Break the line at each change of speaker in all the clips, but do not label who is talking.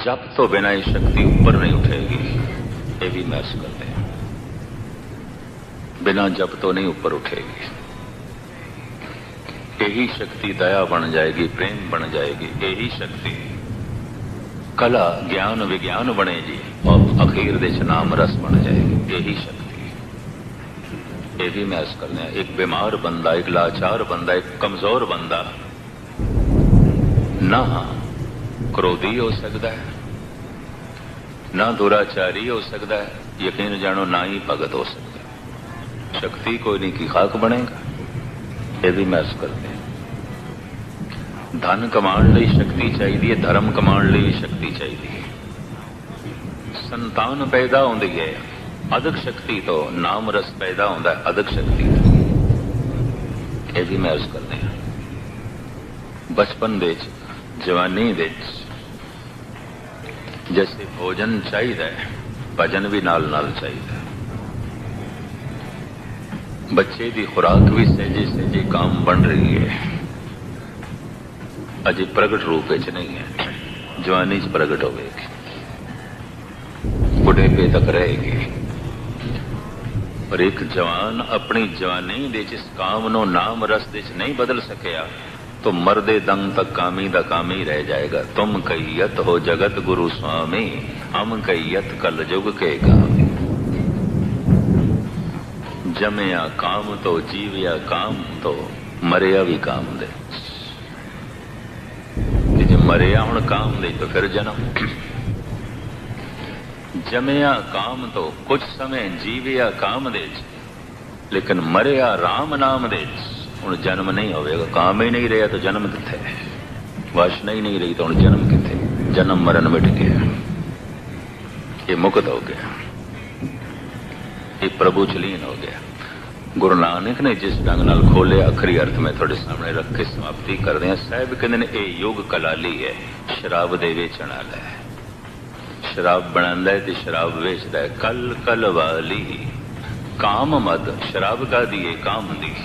जप तो बिना ही शक्ति ऊपर नहीं उठेगी, ये भी महस करते हैं। बिना जप तो नहीं ऊपर उठेगी। यही शक्ति दया बन जाएगी, प्रेम बन जाएगी। यही शक्ति कला ज्ञान विज्ञान बनेगी और अखीर दे नाम रस बन जाएगी। यही शक्ति ये भी महस करते हैं। एक बीमार बंदा, एक लाचार बंदा, एक कमजोर बंदा ना क्रोधी हो सकता है, ना दुराचारी हो सकता है, यकीन जानो ना ही भगत हो सकता है। शक्ति कोई नहीं की खाक बनेगा, ये भी महस करते हैं। धन कमाने ਲਈ शक्ति चाहिए, धर्म कमाने ਲਈ शक्ति चाहिए। संतान पैदा होती है अदक शक्ति तो, नाम रस पैदा होता है अदक शक्ति तो, ये भी महस करते हैं। बचपन दे जवानी दे जैसे भोजन चाहिए, भजन भी नाल नाल चाहिए। बच्चे की खुराक भी सहजे सहजे काम बन रही है, अजे प्रगट रूप च नहीं है, जवानी च प्रगट होगी, बुढ़ेपे तक रहेगी। पर एक जवान अपनी जवानी दे जिस काम नो नाम रस दे नहीं बदल सकिया तो मरदे दम तक कामी दा कामी रह जाएगा। तुम कहियत हो जगत गुरु स्वामी, हम कहियत कल जुग के गामी। जमया काम तो, जीवया काम तो, मरिया भी काम दे। जो मरिया हुण काम दे तो फिर जन्म। जमया काम तो कुछ समय जीवया काम दे, लेकिन मरिया राम नाम दे हुण जन्म नहीं होवेगा। काम ही नहीं रहा तो जन्म किथे, वासना ही नहीं रही तो हुण जन्म किथे। जन्म मरण मिट गया, ये मुक्त हो गया, ये प्रभु च लीन हो गया। गुरु नानक ने जिस ढंग नाल खोले आखिरी अर्थ में थोड़े सामने रख के समाप्ति कर रहे हैं। साहब कहते हैं ये युग कलाली है, शराब दे वेचण वाला है। शराब बनांदा है ते शराब वेचदा है। कल कल वाली काम मद, शराब का दिए काम दी।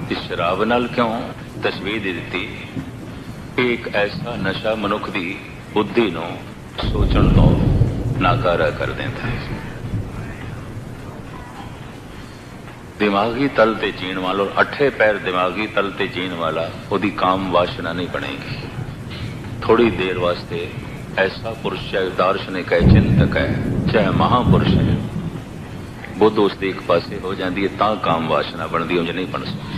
इस शराब नाल क्यों तस्वीर दी? एक ऐसा नशा मनुख दी बुद्धि नो सोचण तो नाकारा कर देता है। दिमागी तल ते जीण वाला, अठे पैर दिमागी तल ते जीण वाला, ओदी काम वासना नहीं बनेगी। थोड़ी देर वास्ते ऐसा पुरुष, चाहे दार्शनिक है, चिंतक है, चाहे महापुरुष है, बुद्ध उसके एक पासे हो जाती है तां काम वासना बनती है, नहीं बन सकती।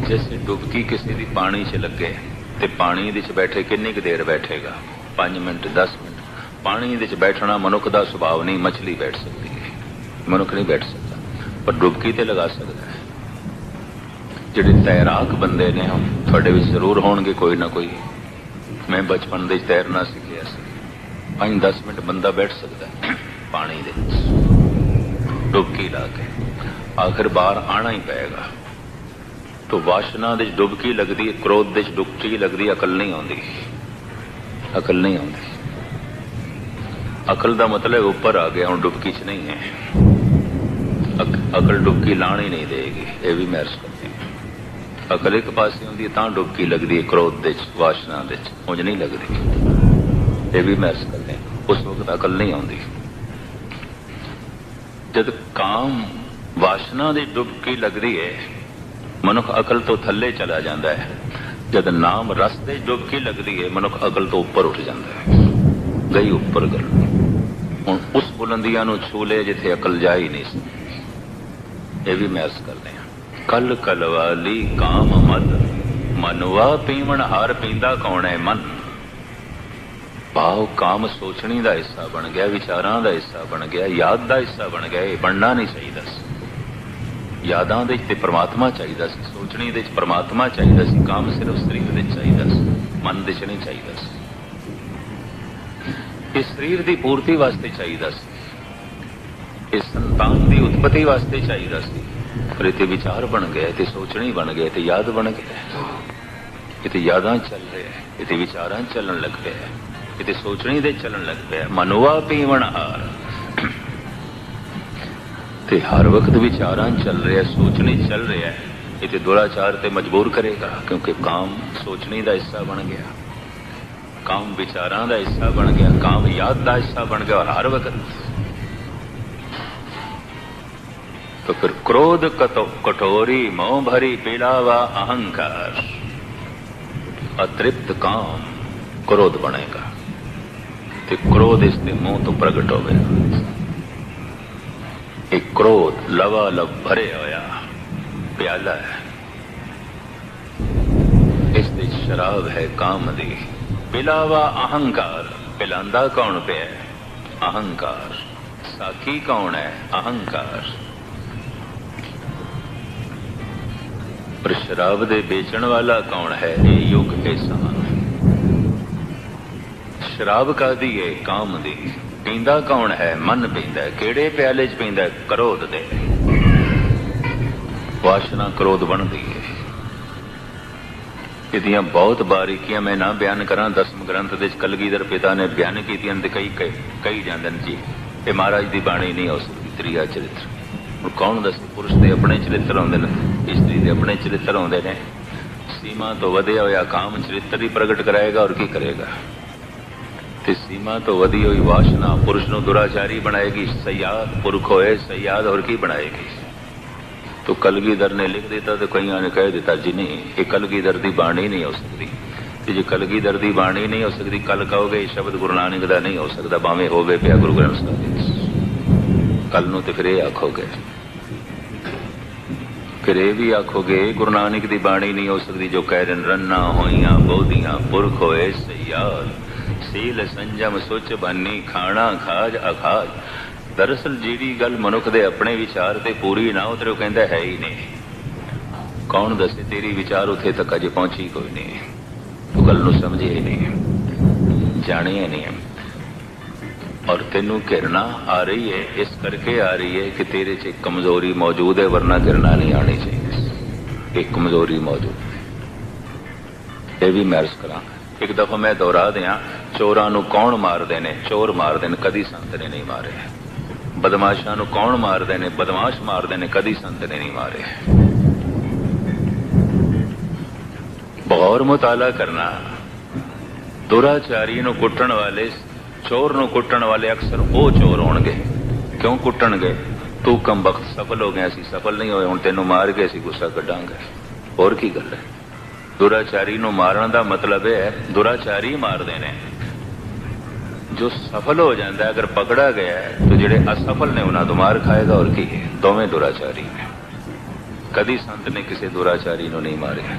जैसे डुबकी किसी दी पानी च लगे ते पानी दे च बैठे किन्नी क देर बैठेगा? 5 मिनट 10 मिनट। पानी दे च बैठना मनुख का सुभाव नहीं। मछली बैठ सकती है, मनुख नहीं बैठ सकता, पर डुबकी ते लगा सकता है। जिहड़े तैराक बंदे ने हम थोड़े भी जरूर होणगे कोई ना कोई। मैं बचपन दे तैरना सीखिया सी। 5-10 मिनट बंदा बैठ सकता है पानी दे डुबकी ला के, आखिर बाहर आना ही पएगा। तो वासना दे डुबकी लगती है, क्रोध दे डुबकी लगती है, अकल नहीं आती। अकल नहीं आती। अकल का मतलब ऊपर आ गया, हूँ डुबकी च नहीं है। अकल डुबकी लाण ही नहीं देगी, ये भी महस करती है। अकल एक पासे होंदी है तां डुबकी लगती है, क्रोध दे वासना दे उंज नहीं लगती, ये भी महस करते हैं। उस वक्त अकल नहीं आती। जब काम वासना की डुबकी लगती है, मनुख अकल तो थले चला जाता है। जब नाम रस दे डुबकी लगती है, मनुख अकल तो ऊपर उठ जाता है। गई ऊपर गल, हुण उस बुलंदियां नूं छू ले जिथे अकल जा ही नहीं सकती। ये भी महस करते हैं। कल कल वाली काम मद, मनवा पीवण हार पींदा कौन है मन। भाव काम सोचनी का हिस्सा बन गया, विचारां का हिस्सा बन गया, याद का हिस्सा बन गया। ये बनना नहीं चाहिए। यादां दे ते परमात्मा चाहिए, सोचनी दे परमात्मा चाहिए। काम सिर्फ शरीर दे चाहिए, मन दे नहीं चाहिए। इस शरीर की पूर्ति वास्ते चाहिए, इस संतान की उत्पत्ति वास्ते चाहिए। पर इतने विचार बन गए, इतने सोचनी बन गए, इतने याद बन गए, इतने यादां चल रहे, इतने विचारां चलन लग पे, इतने सोचनी दे चलन लग पे। मनवा पीवण हार, ते हर वक्त विचारां चल रहे, सोचनी चल रहा है, ये तो दुराचार ते मजबूर करेगा, क्योंकि काम सोचने का हिस्सा बन गया, काम विचारां का हिस्सा बन गया, काम याद का हिस्सा बन गया। और हर वक्त तो फिर क्रोध कटोरी मोह भरी पिलावा अहंकार, अतृप्त काम क्रोध बनेगा, तो क्रोध इसके मुंह तो प्रगट होगा। एक क्रोध लवालब भरे होया प्याला है, इसकी शराब है काम दी। पिलावा अहंकार, पिलांदा कौन पे है? अहंकार। साखी कौन है? अहंकार। पर शराब दे बेचण वाला कौन है? ये युग एहसान। शराब का दी है? काम दी। पींदा कौन है? मन पींदा है। केड़े प्याले च पींदा है? क्रोध दे। वासना क्रोध बनती है। इदियां बहुत बारीकियां मैं ना बयान करा, दसम ग्रंथ दे कलगीधर पिता ने बयान कीतियां ते कई जांदे ने जी ये महाराज दी बाणी नहीं हो सकती। त्रिया चरित्र और कौन दस? पुरुष दे अपने चरित्र आउंदे ने, स्त्री दे अपने चरित्र आउंदे ने। सीमा तो वधिया होया काम चरित्र ही प्रगट कराएगा और की करेगा? ते सीमा तो वधी हुई वासना पुरुष नूं दुराचारी बनाएगी। सयाद पुरख होए सयाद और की बनाएगी? तो कलगीधर ने लिख दिता तो कईयां ने कह दिता जी नहीं, ये कलगीधर दी बाणी नहीं हो सकती। ते जे कलगीधर दी बाणी नहीं हो सकती, कल कहोगे शब्द गुरु नानक दा नहीं हो सकता, भावें होवे पिया गुरु ग्रंथ साहिब। कल नूं ते फिर ये आखोगे, फिर ये भी आखोगे गुरु नानक दी बाणी नहीं हो सकती जो कह रहे रन्ना होइयां बोधियां पुरख होए सयाद, सील संजम सुच बन्नी खाना खाज अखाज। दरअसल जी गल मनुख दे अपने विचार ते पूरी ना उतरे कहता है ही नहीं। कौन दसे तेरी विचार उथे तक अजे पहुंची कोई नहीं, तू गल नूं समझे ही नहीं, जाने ही नहीं। और तेनू घिरना आ रही है इस करके आ रही है कि तेरे च एक कमजोरी मौजूद है, वरना घिरना नहीं आनी चाहिए। एक कमजोरी मौजूद है, ये भी मैं अर्ज करा। एक दफा मैं दोहरा दिया, चोरां नूं कौन मारदे ने? चोर मारदे ने, कदी संत ने नहीं मारे। बदमाशां नूं कौन मारदे ने? बदमाश मारदे ने, कदी संत ने नहीं मारे। बहुत मुताला करना। दुराचारी नूं कुट्टण वाले, चोर नूं कुट्टण वाले अक्सर वो चोर होणगे। क्यों कुट्टणगे? तू कम वक्त सफल हो गया, असीं सफल नहीं होए, हुण तैनूं मार के असीं गुस्सा कड्डांगे। होर की गल है? दुराचारी नूं मारन दा मतलब है दुराचारी मारदे ने। जो सफल हो जाता है अगर पकड़ा गया है तो जेडे असफल ने उन्हां तों मार खाएगा। और की है? दोवें दुराचारी ने। कदी संत ने किसी दुराचारी नूं नहीं मारिया,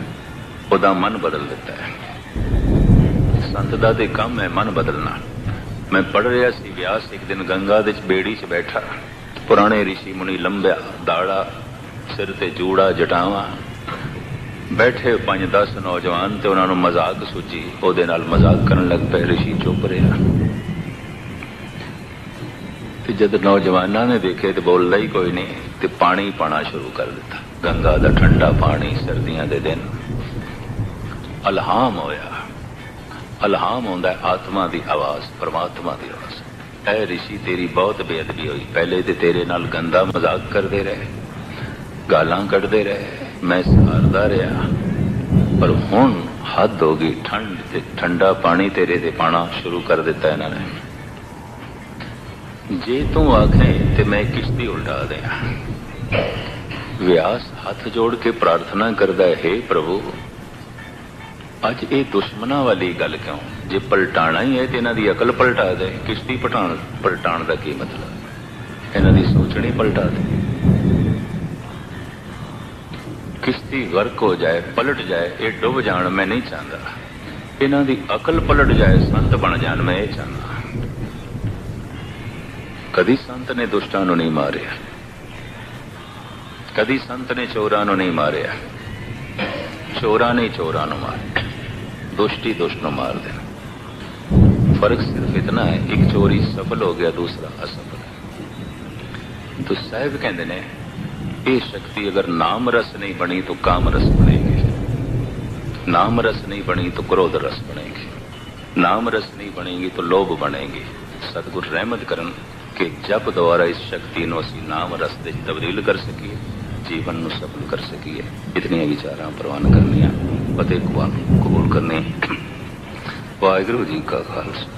उहदा मन बदल दिता है। संत दा ते काम है मन बदलना। मैं पढ़ रहा सी व्यास एक दिन गंगा दे बेड़ी च बैठा, पुराने ऋषि मुनि लंबिया दाड़ा सिर ते जूड़ा जटावा बैठे 5-10 नौजवान ते उन्होंने मजाक सूझी, ओदे नाल मजाक करन लग पे। ऋषि चुप रहा। ते जद नौजवाना ने देखे तो बोलदा ही कोई नहीं, ते पानी पाना शुरू कर दिता। गंगा दा ठंडा पानी सर्दियां दे दिन। अलहाम होया। अलहाम होंदा है आत्मा दी आवाज, परमात्मा दी आवाज। ऐ ऋषि तेरी बहुत बेअदबी हुई, पहले ते तेरे नाल गंदा मजाक करते रहे, गालां कढ़दे रहे, मैं सहारदा रहा, पर हुण हद हो गई। ठंड ते ठंडा पानी तेरे ते पाना शुरू कर दिता इन्होंने। जे तू आखे ते मैं किश्ती उल्टा दिया। व्यास हाथ जोड़ के प्रार्थना करदा है, हे प्रभु अज ये दुश्मना वाली गल क्यों? जे पलटाना ही है तो इन्हां दी अकल पलटा दे। किश्ती पलटाण का की मतलब? इन्हां दी सोचनी पलटा दे। किश्ती गर्क हो जाए, पलट जाए, ये डुब जान मैं नहीं चाहता। इन्हां दी अकल पलट जाए, संत बन जान मैं ये चाहता। कदी संत ने दुष्टां नूं नहीं मारिया, कदी संत ने चोरां नूं नहीं मारिया। चोरां ने चोरां नूं मारिया, दुष्टी दुष्ट नूं मार देना। फर्क सिर्फ इतना है, एक चोरी सफल हो गया, दूसरा असफल। तो साहिब कहते ने ये शक्ति अगर नाम रस नहीं बनी तो काम रस बनेगी, नाम रस नहीं बनी तो क्रोध रस बनेगी, नाम रस नहीं बनेगी तो लोभ बनेगी। सतगुर रहमत करन कि जब दोबारा इस शक्ति नूं असीं नाम रस दे तब्दील कर सकीए, जीवन ਨੂੰ सफल कर सकीए। इतनी विचारां प्रवान करनियां फतेह कबूल करने। वाहिगुरू जी का खालसा।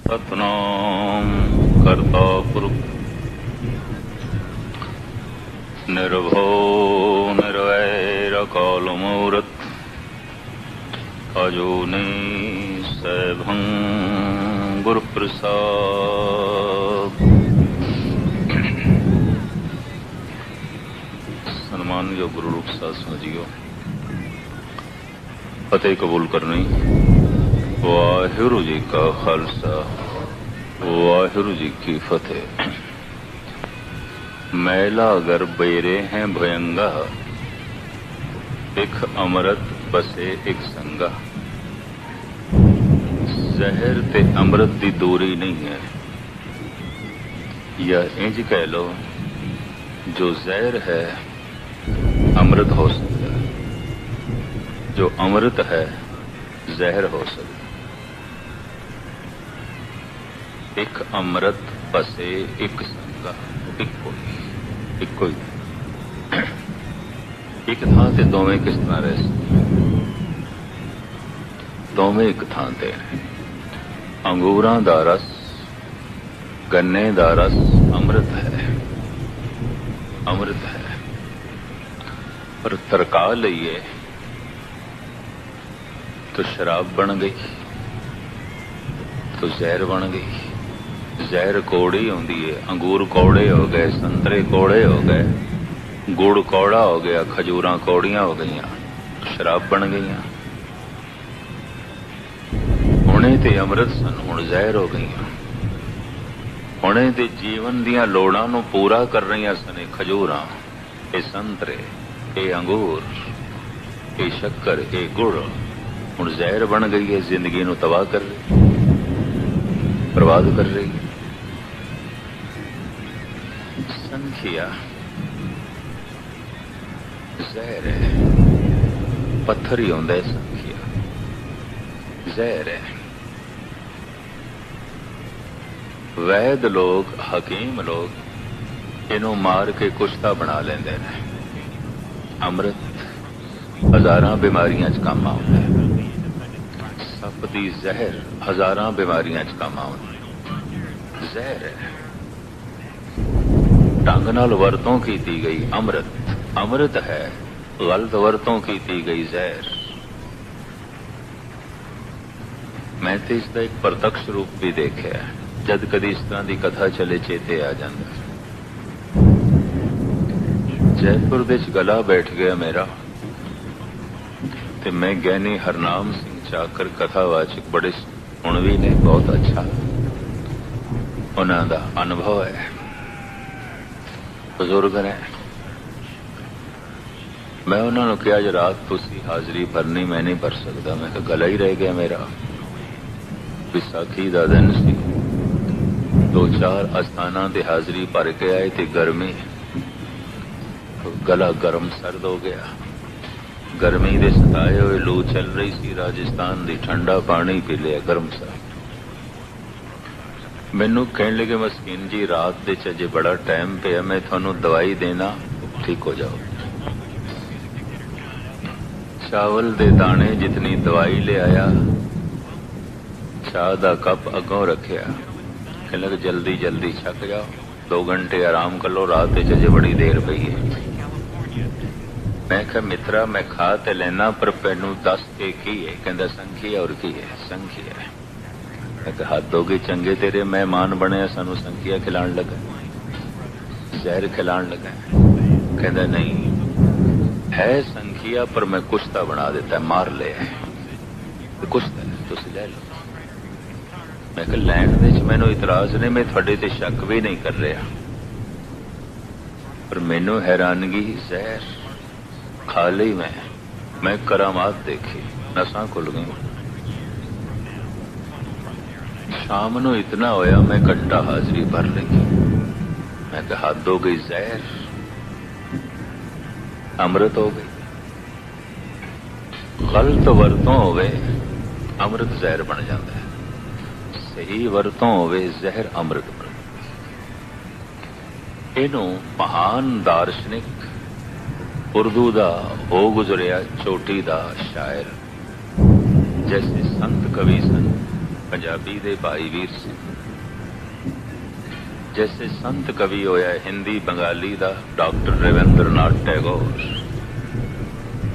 सतनाम करता पुरख निर्भो निर्वैर काल मूरत अजूनी सैभं गुरु प्रसाद। सम्मानयोग गुरु रूप साध समझियो फतेह कबूल करनी। वाहिगुरू जी का खालसा वाहिगुरू जी की फतेह। मैला अगर बेरे हैं भयंगा एक अमृत बसे एक संगा। जहर ते अमृत की दूरी नहीं है, या इंज कह लो जो जहर है अमृत हो सकता है, जो अमृत है जहर हो सकता है। एक अमृत बसे एक संगा। इको ही एक थां ते दोवें किस तरह रह सकते? दोवें एक थां ते अंगूरां दा रस गन्ने दा रस अमृत है, अमृत है। पर तरका लईए तो शराब बन गई, तो जहर बन गई। जहर कौड़ी होंदी है, अंगूर कौड़े हो गए, संतरे कौड़े हो गए, गुड़ कौड़ा हो गया, खजूरां कौड़ियां हो गई, शराब बन गई। हुणे ते अमृत सन, हुण जहर हो गई। हुणे ते जीवन दियां लोड़ां नूं पूरा कर रही सन खजूरां, ये संतरे, ये अंगूर, ये शक्कर, ये गुड़, हुण जहर बन गई है। जिंदगी नूं तबाह कर रही, बर्बाद कर रही। संखिया जहर है, पत्थर ही होंदा है संखिया, जहर है। वैद लोग हकीम लोग इनू मार के कुश्ता बना लेंदे ने। अमृत हजारां बीमारियां च काम आउंदा है। सप दी जहर हजारां बीमारियां च काम आउंदा है। जहर है ढंग नाल वरतों कीती गई अमृत अमृत है, गलत वरतों कीती गई जहर। मैं तो इसका एक प्रत्यक्ष रूप भी देखा है। जद कदी इस तरह की कथा चले चेते आ जाता। जयपुर दे गला बैठ गया मेरा, ते मैं गैनी हरनाम सिंह चाकर कथावाचक बड़े सुणवी ने, बहुत अच्छा उन्हां दा अनुभव है, बुजुर्ग ने। मैं उन्होंने कहा आज रात तुसी हाजरी भरनी, मैं नहीं भर सकता। मैं कहा गला ही रह गया मेरा। विसाखी दा दिन सी, 2-4 अस्थाना ते हाजरी भर के आए थे। गर्मी, तो गला गर्म सर्द हो गया। गर्मी दे सताए हुए लू चल रही सी राजस्थान दी। ठंडा पानी पी लिया गर्म सा। मैनू कहने लगे मस्कीन जी रात दे अजे बड़ा टाइम पे, मैं थानू दवाई देना, ठीक हो जाओ। चावल दे दाने जितनी दवाई ले आया, चाह दा कप अगों रखिया। कहने लगे जल्दी जल्दी छक जाओ, 2 घंटे आराम कर लो, रात अजे बड़ी देर पई है। मैं कहा मित्रा मैं खा ते लेना, पर पैनू दस के की है? कहता संखी और की है? संखी है। मैं कहा हद हो गई, चंगे तेरे मेहमान बने, सानू संखिया खिलाण लगा, जहर खिलाण लगा। कहता नहीं है संखिया, पर मैं कुश्ता बना देता है, मार ले तो कुश्ता है, तुसी ले लो। मैं कहा लैण दे मैनू इतराज नहीं, मैं थोड़े ते शक भी नहीं कर रहा, पर मैनू हैरानगी जहर खा ली। मैं करामात देखी, नसां खुल गई। शाम नू इतना होया मैं घंटा हाजरी भर लगी। मैं कहा हद हो गई, जहर अमृत हो गई। गलत वरतों होवे अमृत जहर बन जाता है, सही वरतों होवे जहर अमृत बन। ਇਹਨੂੰ महान दार्शनिक उर्दू दा हो गुजरिया चोटी दा शायर जैसे संत कवि सन पंजाबी दे भाई वीर सिंह, जैसे संत कवि होया हिंदी बंगाली दा डॉक्टर रविंद्रनाथ टैगोर,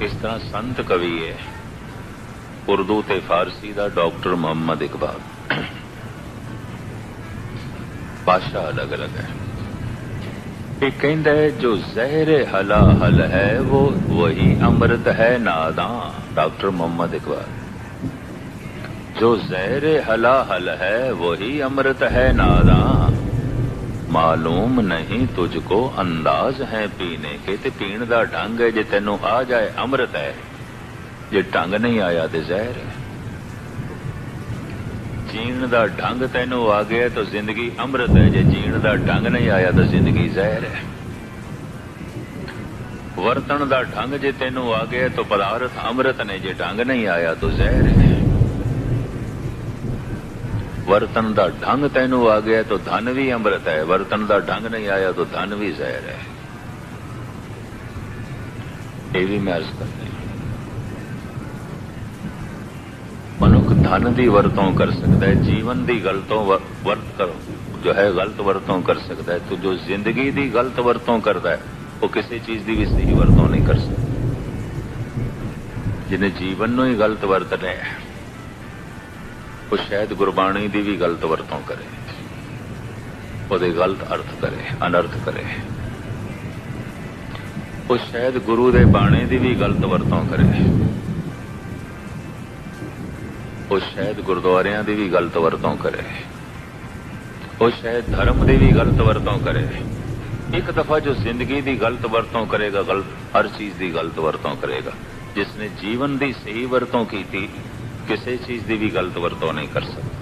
इस तरह संत कवि है उर्दू ते फारसी दा डॉक्टर मोहम्मद इकबाल। भाषा अलग अलग है। ये कहता है जो जहर हला हल है वो वही अमृत है नादां, डॉक्टर मोहम्मद इकबाल। जो जहर हला हल है वही अमृत है नादां, मालूम नहीं तुझको अंदाज है पीने के, ते पीण दा ढंग है, जे तेनों आ जाए अमृत है, जे ढंग नहीं आया ते जहर है। जीण दा ढंग तैनू आ गया तो जिंदगी अमृत है, जे जीण दा ढंग नहीं आया तो जिंदगी जहर है। वरतन दा ढंग जे तैनू आ गया तो पदार्थ अमृत ने, जे ढंग नहीं आया तो जहर है। वरतन दा ढंग तैनू आ गया तो धन भी अमृत है, वरतन दा ढंग नहीं आया तो धन भी जहर है। ये भी मैं अर्ज करनी, मनुख धन की वरतों कर सकता है, जीवन की गलतों जो है गलत वरतों कर सकता है, तो जो जिंदगी की गलत वरतों करता है वो किसी चीज की भी सही वरतों नहीं कर सकता। जिन्हें जीवन ਨੂੰ ही गलत वरतने है वो शायद गुरबाणी की भी गलत वरतों करे, ਉਹਦੇ गलत अर्थ करे, अनर्थ करे। वो शायद गुरु के बाणे की भी गलत वरतों करे, वो शायद गुरुद्वारियां की भी गलत वरतों करे, वो शायद धर्म की भी गलत वरतों करे। एक दफा जो जिंदगी की गलत वरतों करेगा, गलत हर चीज की गलत वरतों करेगा। जिसने जीवन की सही वरतों की थी किसी चीज की भी गलत वरतों नहीं कर सकता।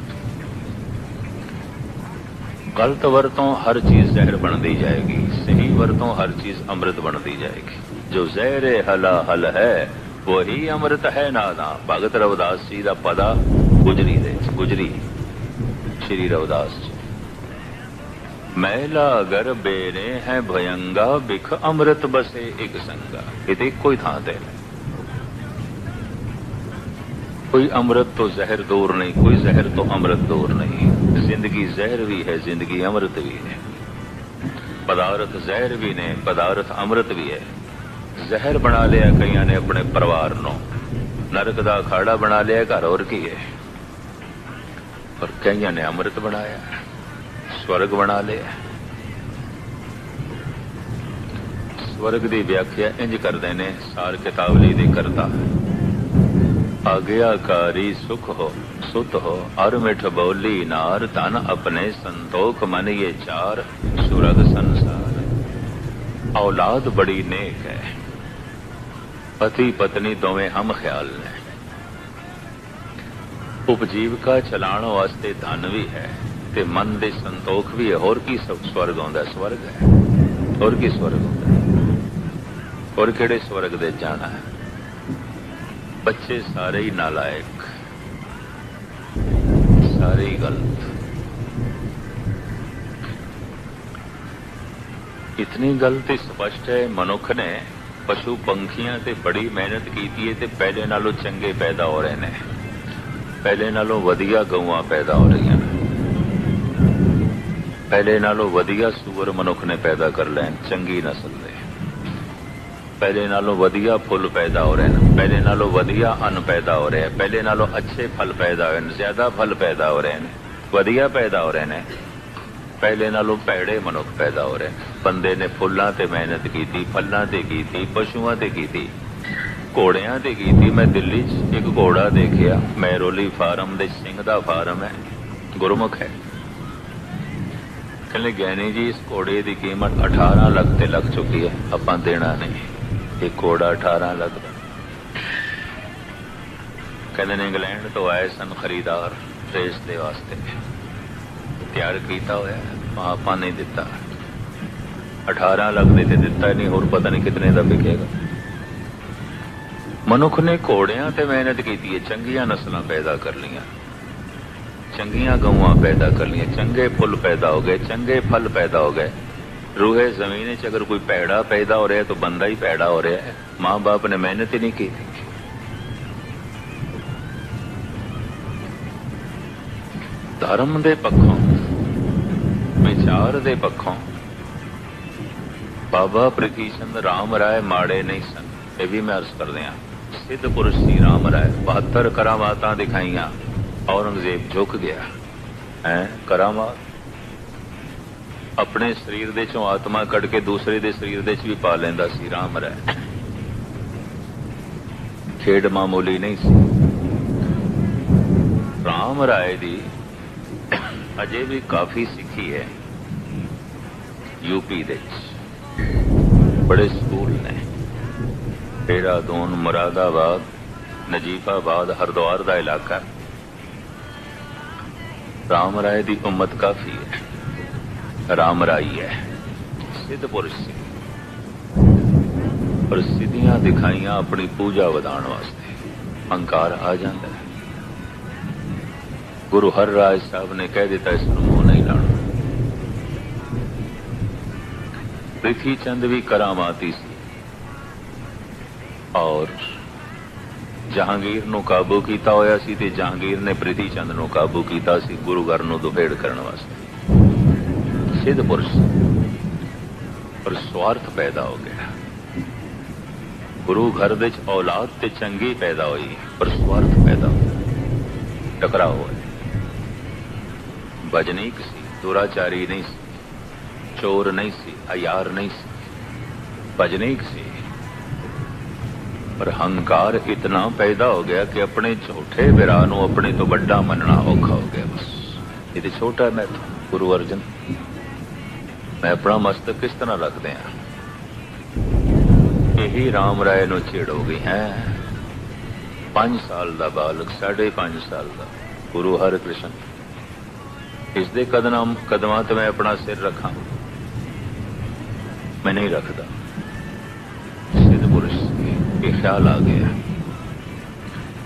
गलत वरतों हर चीज जहर बनती जाएगी, सही वरतों हर चीज अमृत बनती जाएगी। जो जहर हला हल है वही अमृत है नादा, भगत रविदास जी का पदा गुजरी दे, गुजरी श्री रविदास जी। मैला अगर बेरे है भयंगा, बिख अमृत बसे एक संगा। ये कोई थां ते कोई अमृत तो जहर दूर नहीं, कोई जहर तो अमृत दूर नहीं। जिंदगी जहर भी है, जिंदगी अमृत भी है। पदार्थ जहर भी ने, पदार्थ अमृत भी है। जहर बना लिया कईयां ने अपने परिवार नो, नरक दा अखाड़ा बना लिया घर, और की है। और कईयां ने अमृत बनाया, स्वर्ग बना लिया। स्वर्ग की व्याख्या इंज करते ने सार किताबली दे करता, आज्ञाकारी सुख हो सुत हो, अर मिठ बोली नार, तन अपने संतोख मन ये चार, सुरग संसार। औलाद बड़ी नेक है, पति पत्नी दोवें हम ख्याल ने, उपजीविका चलाने वास्ते धन भी है ते मन दे संतोख भी है। होर की स्वर्ग आउंदा, स्वर्ग है, होर की स्वर्ग आउंदा, और किहड़े स्वर्ग दे जाना है। बच्चे सारे ही नालायक, सारे ही गलत। इतनी गलती स्पष्ट है, मनुख ने पशु पंखियां ते बड़ी मेहनत की है ते पहले नालों चंगे पैदा हो रहे हैं, पहले नालों वधिया गऊआं पैदा हो रही हैं, पहले नालों वधिया सूअर मनुख ने पैदा कर लैन चंगी नस्ल दे, पहले नालों वधिया फुल पैदा हो रहे हैं, पहले नालों वधिया अन्न पैदा हो रहे हैं, पहले नालों अच्छे फल पैदा हो रहे हैं, ज्यादा फल पैदा हो रहे हैं, वधिया पैदा हो रहे हैं। पहले नालों भैड़े मनुख पैदा हो रहे हैं। बंदे ने फुल्लां ते मेहनत की थी, फल्लां ते की थी, पशुआं ते की थी, घोड़ियां ते की थी। मैं दिल्ली च एक घोड़ा देखिया, मैरोली फार्म दे सिंह दा फार्म है, गुरमुख है। कहने ज्ञानी जी इस घोड़े की कीमत 18 लाख ते लग चुकी है, आपां देना नहीं। एक घोड़ा 18 लाख का। कहते ने इंग्लैंड तो आए सन खरीदार रेस के वास्ते, तैयार किया होया, आपा नहीं दिता। 18 लाख दे ते दिता नहीं, और पता नहीं कितने का बिकेगा। मनुख ने घोड़ियां ते मेहनत की है, चंगियां नस्लां पैदा कर लिया, चंगियां गऊआं पैदा कर लिया, चंगे फुल पैदा हो गए, चंगे फल पैदा हो गए। रूहे जमीन च अगर कोई पैड़ा पैदा हो रहा है तो बंदा ही पैड़ा हो रहा है। मां बाप ने मेहनत ही नहीं की। धर्म दे पक्षों, विचार दे पक्षों बाबा प्रीति चंद राम राय माड़े नहीं सन। ये भी मैं अर्ज कर दिया। सिद्ध पुरुष सी राम राय। 72 करामात दिखाइया, औरंगजेब झुक गया है। करामात अपने शरीर दे चों आत्मा कढ़ के दूसरे दे शरीर दे च भी पा लेंदा सी राम राय। खेड मामूली नहीं सी। राम राय दी अजे भी काफी सिखी है। यूपी दे बड़े स्कूल ने, देहरादून, मुरादाबाद, नजीफाबाद, हरिद्वार का इलाका। राम राय की उम्मत काफी है। राम राई है, सिद्ध पुरुष सी। पर सिद्धियां दिखाइया अपनी पूजा वधाण वास्ते। अहंकार आ जाता है। गुरु हर राज साहब ने कह दिता इसनूं मुंह नहीं लाना। प्रीति चंद भी करामाती सी और जहांगीर नूं काबू कीता होया सी ते जहांगीर ने प्रीति चंद नूं काबू कीता सी गुरु घर नूं दुफेड़ करने वास्ते। सिद्ध पुरुष पर स्वार्थ पैदा हो गया। गुरु घर दे औलाद ते चंगी पैदा हुई पर स्वार्थ पैदा हो गया। टकराव होया। बजनीक सी, दुराचारी नहीं सी, चोर नहीं सी, अयार नहीं सी, बजनीक सी। पर अहंकार इतना पैदा हो गया कि अपने झूठे विराह नूं अपने तो बड़ा मनना औखा हो गया। बस ये तो छोटा मैं तो गुरु अर्जन, मैं अपना मस्तक किस तरह रख दिया। यही राम राय नूं छेड़ हो गई है। 5 साल का बालक, 5.5 साल का गुरु हर कृष्ण। इसके कदमां ते मैं अपना सिर रखा, मैं नहीं रखता। सिद्ध पुरुष के ख्याल आ गया।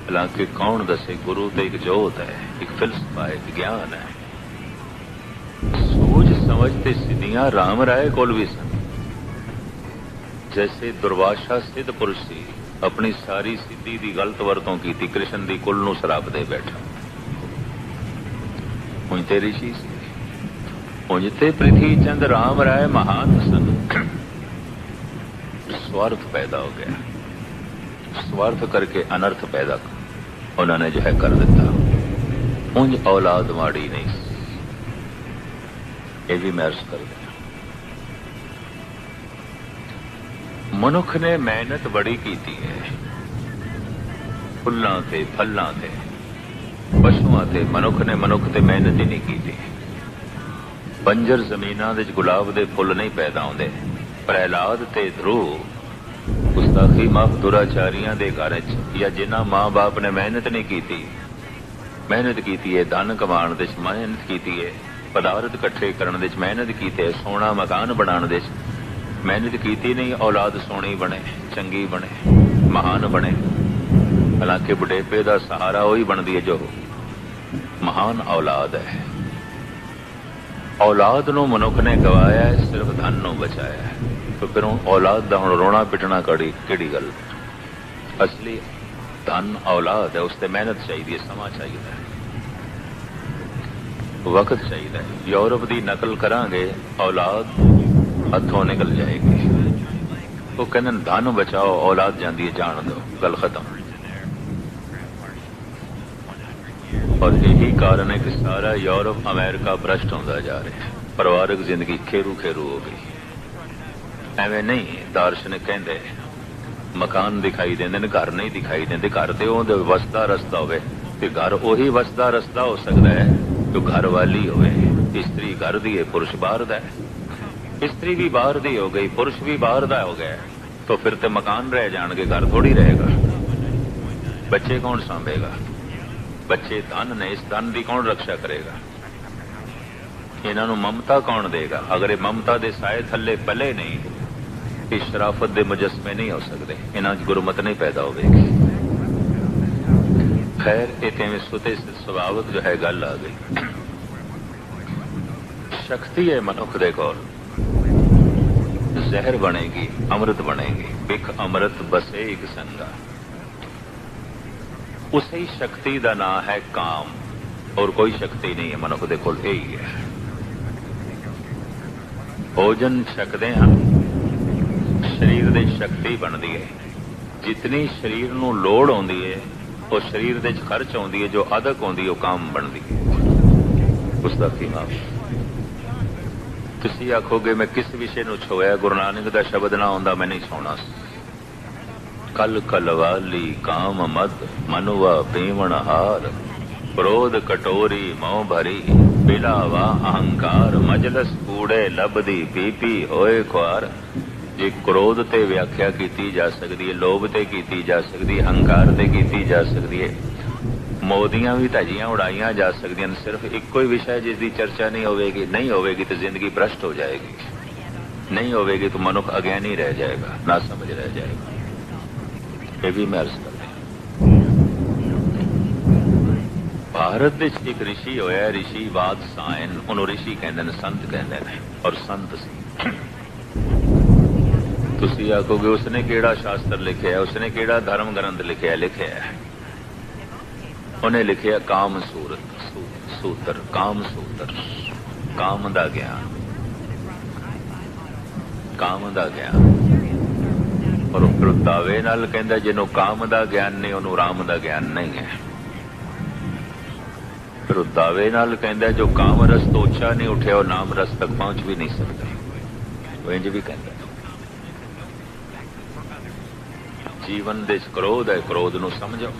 हालांकि कौन दसे, गुरु तो एक जोत है, एक फिलसफा है, एक ज्ञान है। सोच समझते सिद्धियां राम राय कोल भी सन। जैसे दुर्वासा सिद्ध पुरुष सी, अपनी सारी सिद्धि की गलत वरतों की थी, कृष्ण की कुल नूं शराब दे बैठा। उंज ते ऋषि सी, उंज ते प्रीति चंद राम राय महान सन। स्वार्थ पैदा हो गया। स्वार्थ करके अनर्थ पैदा उन्होंने जो है कर दिता। उंज औलाद माड़ी नहीं, ये भी मैं अर्ज कर दिया। मनुख ने मेहनत बड़ी की है। फुल्लां ते फल्लां ते पशुआं ते मनुख ते मेहनत ही नहीं की। बंजर जमीनां दे गुलाब दे फुल नहीं पैदा होंदे। प्रहलाद ते ध्रुव गुस्ताखी माफ दुराचारियां दे घर च, या जिन्हां मां बाप ने मेहनत नहीं की, मेहनत की है धन कमाण दे, मेहनत की है पदार्थ इकट्ठे करने दे, मेहनत की है सोना मकान बनाने दे, मेहनत की नहीं औलाद सोहनी बने, चंगी बने, महान बने। हालांकि बुढ़ेपे का सहारा वही बनती है जो महान औलाद है। औलाद नूं मनुख ने गवाया है, सिर्फ धन नूं बचाया है। तो फिर औलाद दा हुण रोना पिटना किहड़ी गल। असली धन औलाद है, उसते मेहनत चाहिए, समा चाहिए, वक्त चाहिए। यूरोप की नकल करांगे औलाद हथों निकल जाएगी। वो कहते धन बचाओ, औलाद जाती है जान दो, गल खत्म। और यही कारण है कि सारा यूरोप अमेरिका भ्रष्ट होता जा रहा है। परिवारक जिंदगी खेरू खेरू हो गई। एवं नहीं, दार्शनिक कहते मकान दिखाई देंदे ने, घर नहीं दिखाई देंदे। घर तो वो वसदा रस्ता होवे, ते घर उही वसदा रस्ता हो सकता है जो घर वाली होवे। स्त्री घर दी है, पुरुष बाहर दा है। स्त्री भी बाहर दी हो गई, पुरुष भी बाहर दा हो गया, तो फिर तो मकान रह जाएंगे, घर थोड़ी रहेगा। बच्चे कौन सांभेगा? बच्चे धन ने, इस धन की कौन रक्षा करेगा? इन्हों ममता कौन देगा? अगर ये ममता के साए थले पले नहीं, इस शराफत के मुजस्मे नहीं हो सकते, इन्हों गुरमत नहीं पैदा होगी। खैर ये सुते सुभाविक जो है गल आ गई। शक्ति है मनुख दे कोल, जहर बनेगी, अमृत बनेगी। बिख अमृत बसे एक संगा। उसी शक्ति का नाम है काम, और कोई शक्ति नहीं है मनुख दे कोल, यही है। भोजन छकते हैं, शरीर की शक्ति बनती है। जितनी शरीर नूं लोड़ आउंदी है, वो शरीर दे खर्च आउंदी है। जो अदक आउंदी है, वो काम बनती है। उसका की नाम तुसी आखोगे मैं किस विषय नूं छोया, गुरु नानक दा शब्द ना आउंदा मैं नहीं सुना। कल कलवाली काम मद मनुआ पीवण हार, क्रोध कटोरी मोह भरी, बिलावा अहंकार, मजलस कूड़े लभदी पीपी होए ख्वार। जे क्रोध ते व्याख्या की जा सकती है, लोभ ते की जा सकती है, अहंकार ते की जा सकती है, मोदियां भी धजियां उड़ाइया जा सकती हैं। सिर्फ एको ही विषय जिसकी चर्चा नहीं होगी तो जिंदगी भ्रष्ट हो जाएगी, नहीं होगी तो मनुख अज्ञानी रह जाएगा, ना समझ रह जाएगा। ये भी मैं अर्ज कर रहा। भारत विच एक ऋषि होया, ऋषि वात्सायन। उन्होंने ऋषि कहते हैं, संत कहते हैं, और संत सी। तुसी आखोगे उसने केड़ा शास्त्र लिखा है, उसने केड़ा धर्म ग्रंथ लिखा है। उन्हें लिखिया काम सूत्र, काम सूत्र, काम दा ज्ञान, काम दा ज्ञान। और फिर दावे नाल कहंदा जिन्हों काम दा ज्ञान नहीं, उन्होंने राम दा ज्ञान नहीं है। फिर दावे नाल कहंदा जो काम रस तो उच्चा नहीं उठे, और नाम रस तक पहुंच भी नहीं सकता। वो इंज भी कहंदा जीवन दे क्रोध है, क्रोध नूं समझो।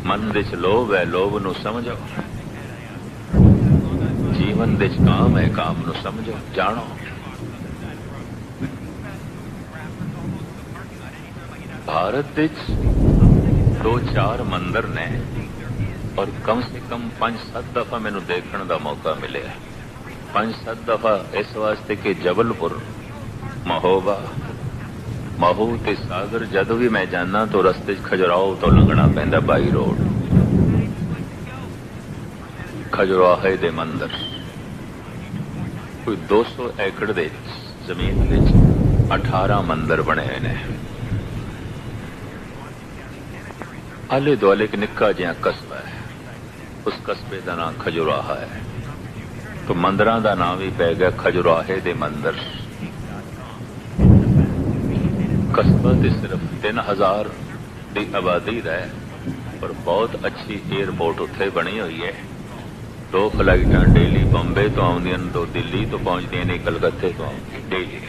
मन दे लोभ है, लोभ नूं समझो। जीवन दे काम है, काम नूं समझो, जानो। भारत विच 2-4 मंदिर ने, और कम से कम 5-7 दफा मैनू देखने का मौका मिले। 5-7 दफा इस वास्ते कि जबलपुर, महोबा, महू ते सागर जदों भी मैं जाना तो रस्ते खजुराहो तो लंघना पैंदा, बाई रोड। खजुराहे दे मंदिर कोई 200 एकड़ दे जमीन विच 18 मंदिर बने हुए ने। आले दुआले एक निक्का जिहा कस्बा है, उस कस्बे का नाम खजुराहा है। तो मंदिरां दा नाम भी पै गया खजुराहे दे मंदिर। कस्बा ते सिर्फ 3000 की आबादी है, पर बहुत अच्छी एयरपोर्ट उत्थे बनी हुई है। 2 फ्लाइटां डेली बंबे तो आउंदियां, 2 दिल्ली तो पहुंचदियां ने, कलकत्ते तो आउंदियां डेली।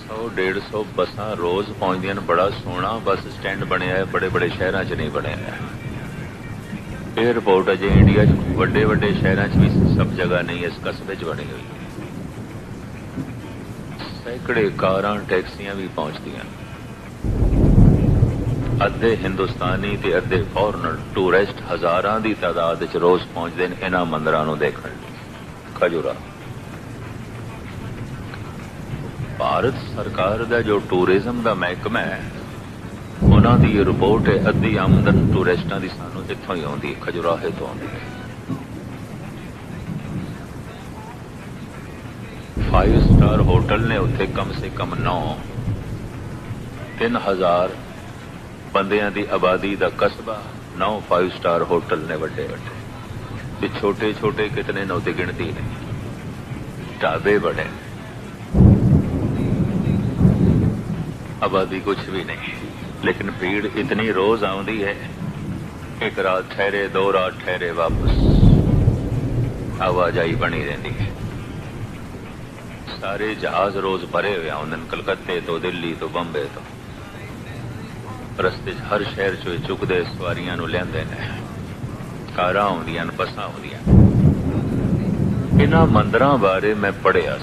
100-150 बसां रोज पहुंचदियां। बड़ा सोहना बस स्टैंड बनया है, बड़े बड़े शहरां च नहीं बनया है। एयरपोर्ट अजे इंडिया वड्डे वड्डे शहरां च भी सब जगह नहीं, इस कस्बे च बनी हुई है। सैकड़े कारां टैक्सियां भी पहुंचदियां। अद्धे हिंदुस्तानी ते अद्धे फॉरनर टूरिस्ट हजारां की तादाद च रोज पहुंचते हैं इन्हां मंदिरां नूं देखण लई। खजुरा भारत सरकार का जो टूरिज्म का महकमा है, उन्हां दी रिपोर्ट है अद्धी आमदन टूरिस्टां दी सानूं इत्थों ही आउंदी है, खजुराहे तो आउंदी है। 5 स्टार होटल ने उत्थे कम से कम 3000 बंदियां दी आबादी का कस्बा। 9 5 स्टार होटल ने वड्डे वड्डे, ते छोटे छोटे कितने ने, उहदी गिणती नहीं। ढाबे बड़े, आबादी कुछ भी नहीं, लेकिन भीड़ इतनी रोज आउंदी है। एक रात ठहरे, 2 रात ठहरे, वापस आवाजाही बनी रहती है। सारे जहाज रोज भरे हुए आउंदे, कलकत्ते तो, दिल्ली तो, बंबे तो। रस्ते हर शहर चो चुकते सवारियां नूं लिआंदे ने। कारां आउंदियां, बसां आउंदियां। इन्हां मंदिरां बारे मैं पढ़िया,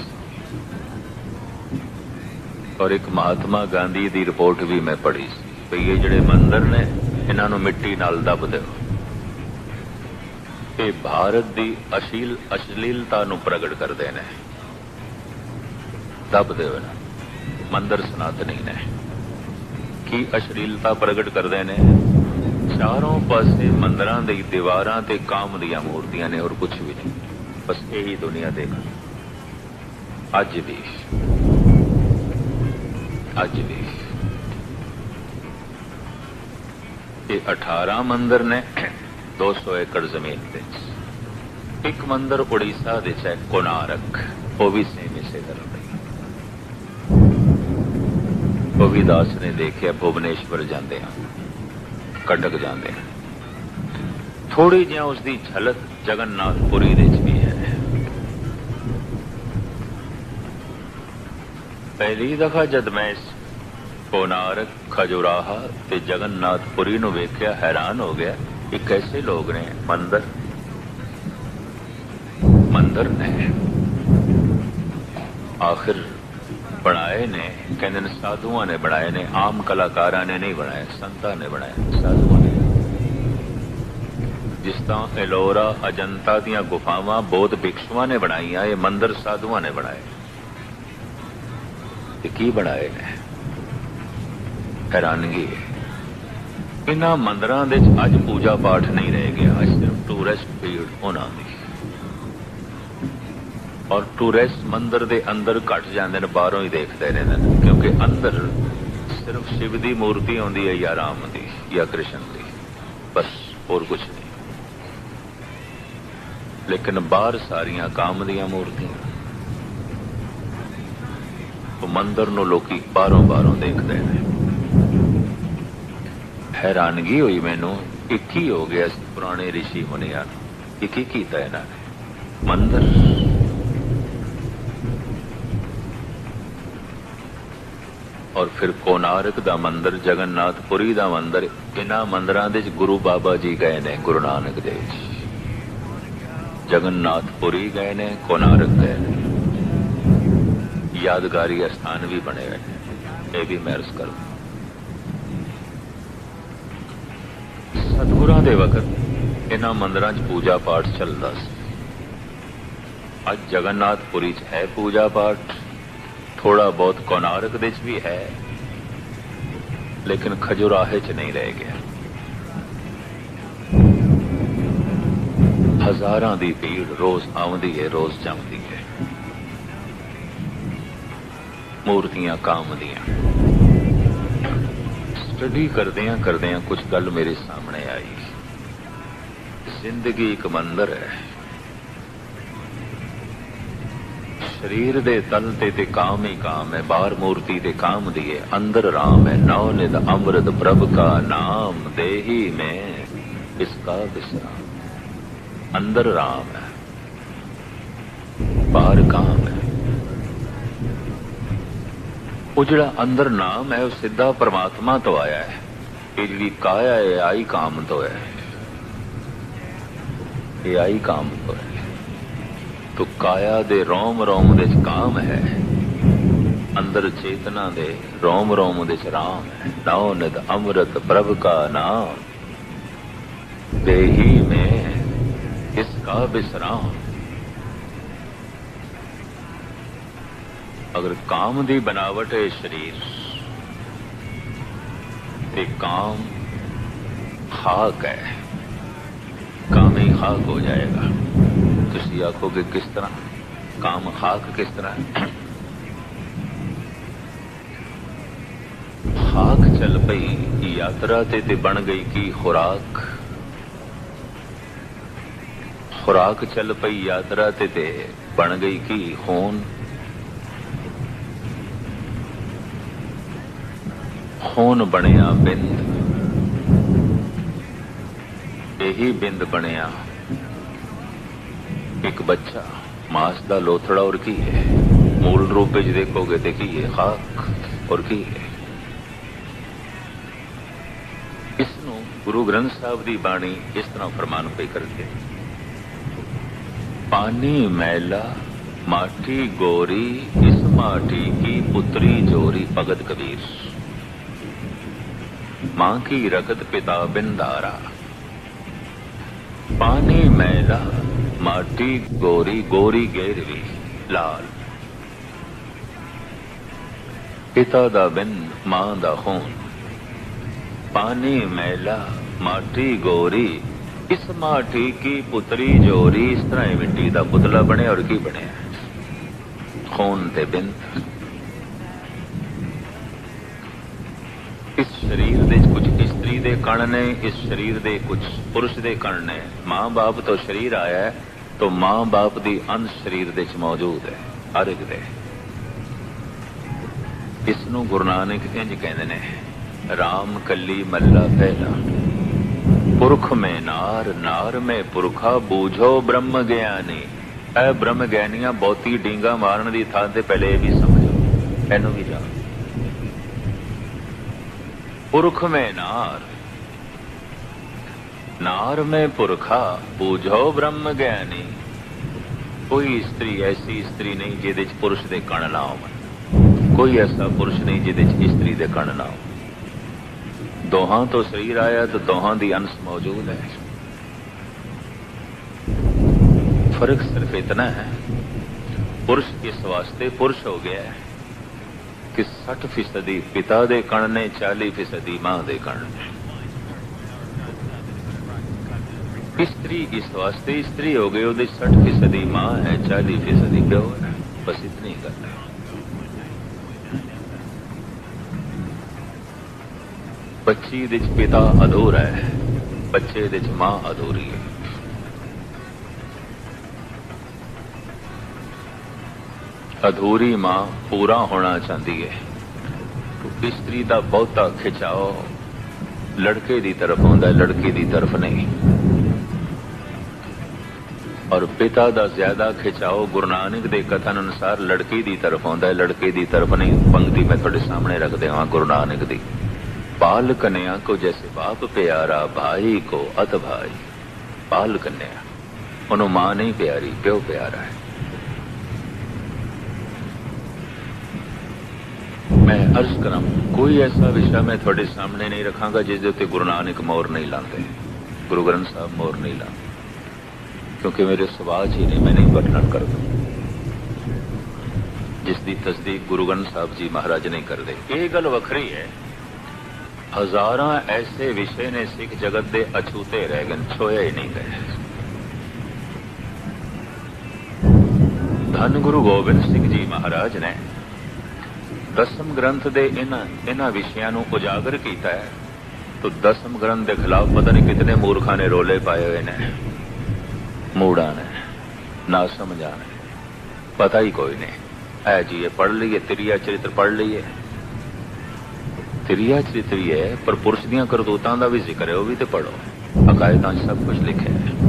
और एक महात्मा गांधी की रिपोर्ट भी मैं पढ़ी सी। ये जिहड़े मंदिर ने, इन्हां नूं मिट्टी नाल दब दिओ। ये भारत की अश्लीलता नूं प्रगट करते हैं। दब दिओ ना, मंदिर सनातनी ने की अश्लीलता प्रगट करते हैं। चारों पासे मंदिरां दी दीवारां ते काम दीयां मूर्तियां ने, और कुछ भी नहीं। बस यही दुनिया देख अज भी ये 18 मंदिर ने 200 एकड़ जमीन दे एक मंदिर उड़ीसा दे है कोणार्क वो भी सेम इसे तरह रविदास ने देखिया भुवनेश्वर जाते हैं कटक जाते हैं थोड़ी जी उसकी झलक जगन्नाथपुरी दे भी है। पहली दफा जद मैं इस कोणार्क खजुराहा ते जगन्नाथपुरी नूं वेख्या हैरान हो गया कि कैसे लोग ने मंदिर ने आखिर बनाए ने कहते साधुओं ने बनाए ने आम कलाकारा ने नहीं बनाए संतां ने बनाए साधुओं ने। जिस तरह एलोरा अजंता दियां गुफावां बौद्ध भिक्षुआं ने बनाईयां ये मंदिर साधुआं ने बनाए ते की बनाए ने हैरानगी है। इन्हां मंदिरां दे अज पूजा पाठ नहीं रह गया अज सिर्फ टूरिस्ट भीड़ उन्हां दी और टूरिस्ट मंदिर दे अंदर घट जाते हैं बाहरों ही देखते रहते हैं क्योंकि अंदर सिर्फ शिव की मूर्ति आती है या राम की या कृष्ण की बस और कुछ नहीं लेकिन बाहर सारिया काम दियां मूर्तियां तो मंदिर नूं लोकी बाहरों देखते हैं। हैरानगी हुई मैनू एक ही हो गया पुराने ऋषि मुनिया एक ही किया इन्होंने मंदिर और फिर कोणार्क दा मंदिर जगन्नाथपुरी दा मंदिर इन्हां मंदिरां दे गुरु बाबा जी गए ने गुरु नानक देव जी जगन्नाथपुरी गए ने कोणार्क गए ने यादगारी स्थान भी बने हुए हैं ये भी मैं अर्ज करूं। सतगुरां दे वक्त इन्हां मंदिरां च पूजा पाठ चलदा सी अज जगन्नाथपुरी च है पूजा पाठ थोड़ा बहुत कोणार्क दे भी है लेकिन खजुराहे च नहीं रह गया। हजारां दी भीड़ रोज आउंदी है रोज जाउंदी है मूर्तियां काम दियां। स्टडी करदियां कुछ गल मेरे सामने आई जिंदगी एक मंदिर है शरीर दे तल ते काम ही काम है बाहर मूर्ति दे काम दिए अंदर राम है नौ निद अमृत प्रभ का नाम देही में इसका विश्राम अंदर राम है बाहर काम है वो जिहड़ा अंदर नाम है वो सीधा परमात्मा तो आया है ये जी काया है आई काम तो है ये आई काम तो है तो काया दे रोम रोम दे काम है अंदर चेतना दे रोम रोम दे राम है नौ निद अमृत प्रभ का नाम देही में इसका विश्राम। अगर काम दी बनावट है शरीर ते काम खाक है काम ही खाक हो जाएगा। तुसी आखोगे किस तरह काम खाक किस तरह है? खाक चल पई यात्रा ते बन गई की खुराक खुराक चल पई यात्रा ते बन गई की खून खून बनिया बिंद यही बिंद बनिया एक बच्चा मांस का लोथड़ा और की है मूल रूप में देखोगे तो की है खाक और की है। इसनों गुरु ग्रंथ साहब की बाणी इस तरह फरमान पे करते पानी मैला माटी गोरी इस माटी की पुत्री जोरी भगत कबीर मां की रगत पिता बिंदारा पानी मैला माटी गोरी गोरी गेरवी लाल पिता दा बिंद मां दा खून पानी मैला माटी गोरी इस माठी की पुतरी जोरी, इस तरह ही मिट्टी का पुतला बने। और की बने? खून ते बिंद। इस शरीर दे कुछ स्त्री दे कण ने, इस शरीर दे कुछ पुरुष दे कण ने। मां बाप तो शरीर आया है, तो मां बाप दी अंश शरीर दे च मौजूद है हर एक दे। इसनूं गुरु नानक इंज कहंदे ने, राम कली मल्ला पहला, पुरख में नार, नार में पुरखा, बूझो ब्रह्म ज्ञानी। ऐ ब्रह्म ज्ञानियां बहुती डींगा मारन दी थां ते पहले ये भी समझो, इनू भी जाओ। पुरख में नार, नार में पुरखा, बूझो ब्रह्म ज्ञानी। कोई स्त्री ऐसी स्त्री नहीं जिहदे च पुरुष दे कण ना होवन, कोई ऐसा पुरुष नहीं जिहदे च स्त्री दे कण ना हो। दोहां तो शरीर आया तो दोहां दी अंश मौजूद है। फर्क सिर्फ इतना है, पुरुष इस वास्ते पुरुष हो गया है कि 60% पिता दे कण ने, 40% मां दे कण ने। स्त्री इस वास्ते स्त्री हो गई, ਉਹਦੇ 60% मां है, 40% प्यो है। बस इतनी गल है। बच्ची दे च पिता अधूरा है, बच्चे दे च मां अधूरी है। अधूरी मां पूरा होना चाहती है, तो स्त्री का बहुता खिंचाव लड़के की तरफ होता है, लड़की की तरफ नहीं। और पिता का ज्यादा खिंचाव गुरु नानक के कथन अनुसार लड़की की तरफ होता है, लड़के की तरफ नहीं। पंक्ति मैं थोड़े सामने रख देवां गुरु नानक दी, बाल कन्या को जैसे बाप प्यारा, भाई को अत भाई। बाल कन्या, उन्होंने मां नहीं प्यारी, प्यो प्यारा है। मैं अर्ज करा, कोई ऐसा विषय मैं थोड़े सामने नहीं रखांगा जिसके उत्ते गुरु नानक मोहर नहीं लाते, गुरु ग्रंथ साहब मोहर नहीं लाते, क्योंकि मेरे सुभाव ही नहीं, मैं नहीं वर्णन करता। जिसकी तस्दीक गुरु ग्रंथ साहब जी महाराज नहीं करते। ये गल वखरी है, हजारां ऐसे विषय ने सिख जगत दे अछूते रह गए, छोए ही नहीं गए। धन गुरु गोबिंद सिंह जी महाराज ने दसम ग्रंथ दे इन्हां विषयां नूं उजागर कीता है, तो दसम ग्रंथ के खिलाफ पता नहीं कितने मूर्खा ने रोले पाए हुए ने, मूड़ा ने, ना समझा ने, पता ही कोई नहीं। है जी, ये पढ़ लीए, तिरिया चरित्र पढ़ लीए, तिरिया चरित्र ही है, पर पुरुष दियां करतूतां दा भी जिक्र है, वो भी तो पढ़ो। अकायदां सब कुछ लिखे है।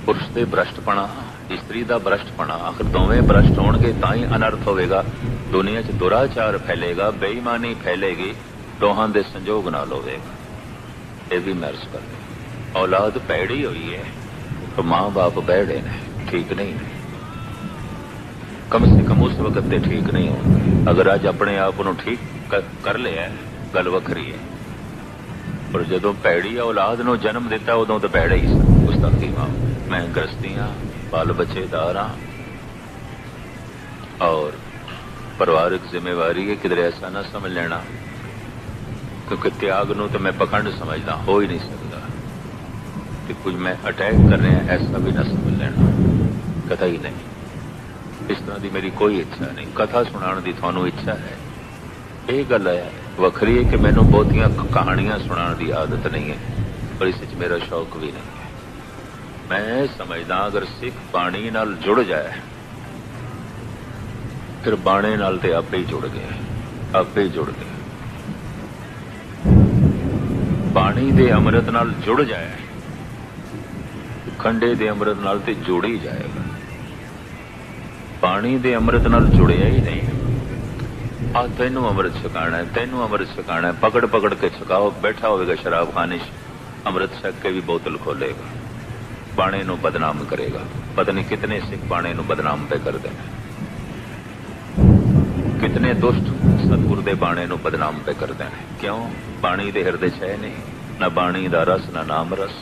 पुरुष दे भ्रष्टपना, स्त्री का भ्रष्टपना, आखिर दोवें भ्रष्ट होणगे तां ही अनर्थ होवेगा। दुनिया च दुराचार फैलेगा, बेईमानी फैलेगी, दोहां दे संजोग नाल होवेगा। ये भी मैं अर्ज कर दूं, औलाद पैड़ी हुई है तो मां बाप बैड़े ने, ठीक नहीं है। कम से कम उस वक्त ते ठीक नहीं होंगे। अगर अज अपने आप को ठीक कर लिया, गल वखरी है, पर जदों पैड़ी औलाद नूं जन्म दिता उदों तो पैड़े ही सन। उसका की मां, मैं गृहस्थियां, बाल बच्चेदार हाँ, और परिवारिक जिम्मेवारी है, किधर ऐसा ना समझ लेना, क्योंकि त्याग नूं तो मैं पखंड समझदा, हो ही नहीं सकता कि कुछ मैं अटैक कर रहे हैं, ऐसा भी ना समझ लेना, कथा ही नहीं। इस तरह की मेरी कोई इच्छा नहीं। कथा सुनाने की थानू इच्छा है, ये गल है वखरी है कि मैनू बहुतियां कहानियां सुनाने की आदत नहीं है, पर इस मेरा शौक भी नहीं है। मैं समझदा अगर सिख बाणी नाल जुड़ जाए, फिर बाणे नाल ते आपे ही जुड़ गए, आपे ही जुड़ गए। बाणी दे अमृत नाल जुड़ जाए, खंडे दे अमृत नाल ते जुड़ ही जाएगा। बाणी दे अमृत नाल जुड़िया ही नहीं। आ तेनू अमृत छकाना है, तेनू अमृत छकाना है, पकड़ पकड़ के छकाओ। बैठा होगा शराब खाने, अमृत छक के भी बोतल खोलेगा, बाणे नू बदनाम करेगा। पता नहीं कितने सिख बाणे नू बदनाम पे कर देना, कितने दुष्ट सतगुरु दे बाणे नू बदनाम पे कर देना। क्यों? बाणी दे हिरदे छे नहीं, ना बाणी दा रस, ना नाम रस।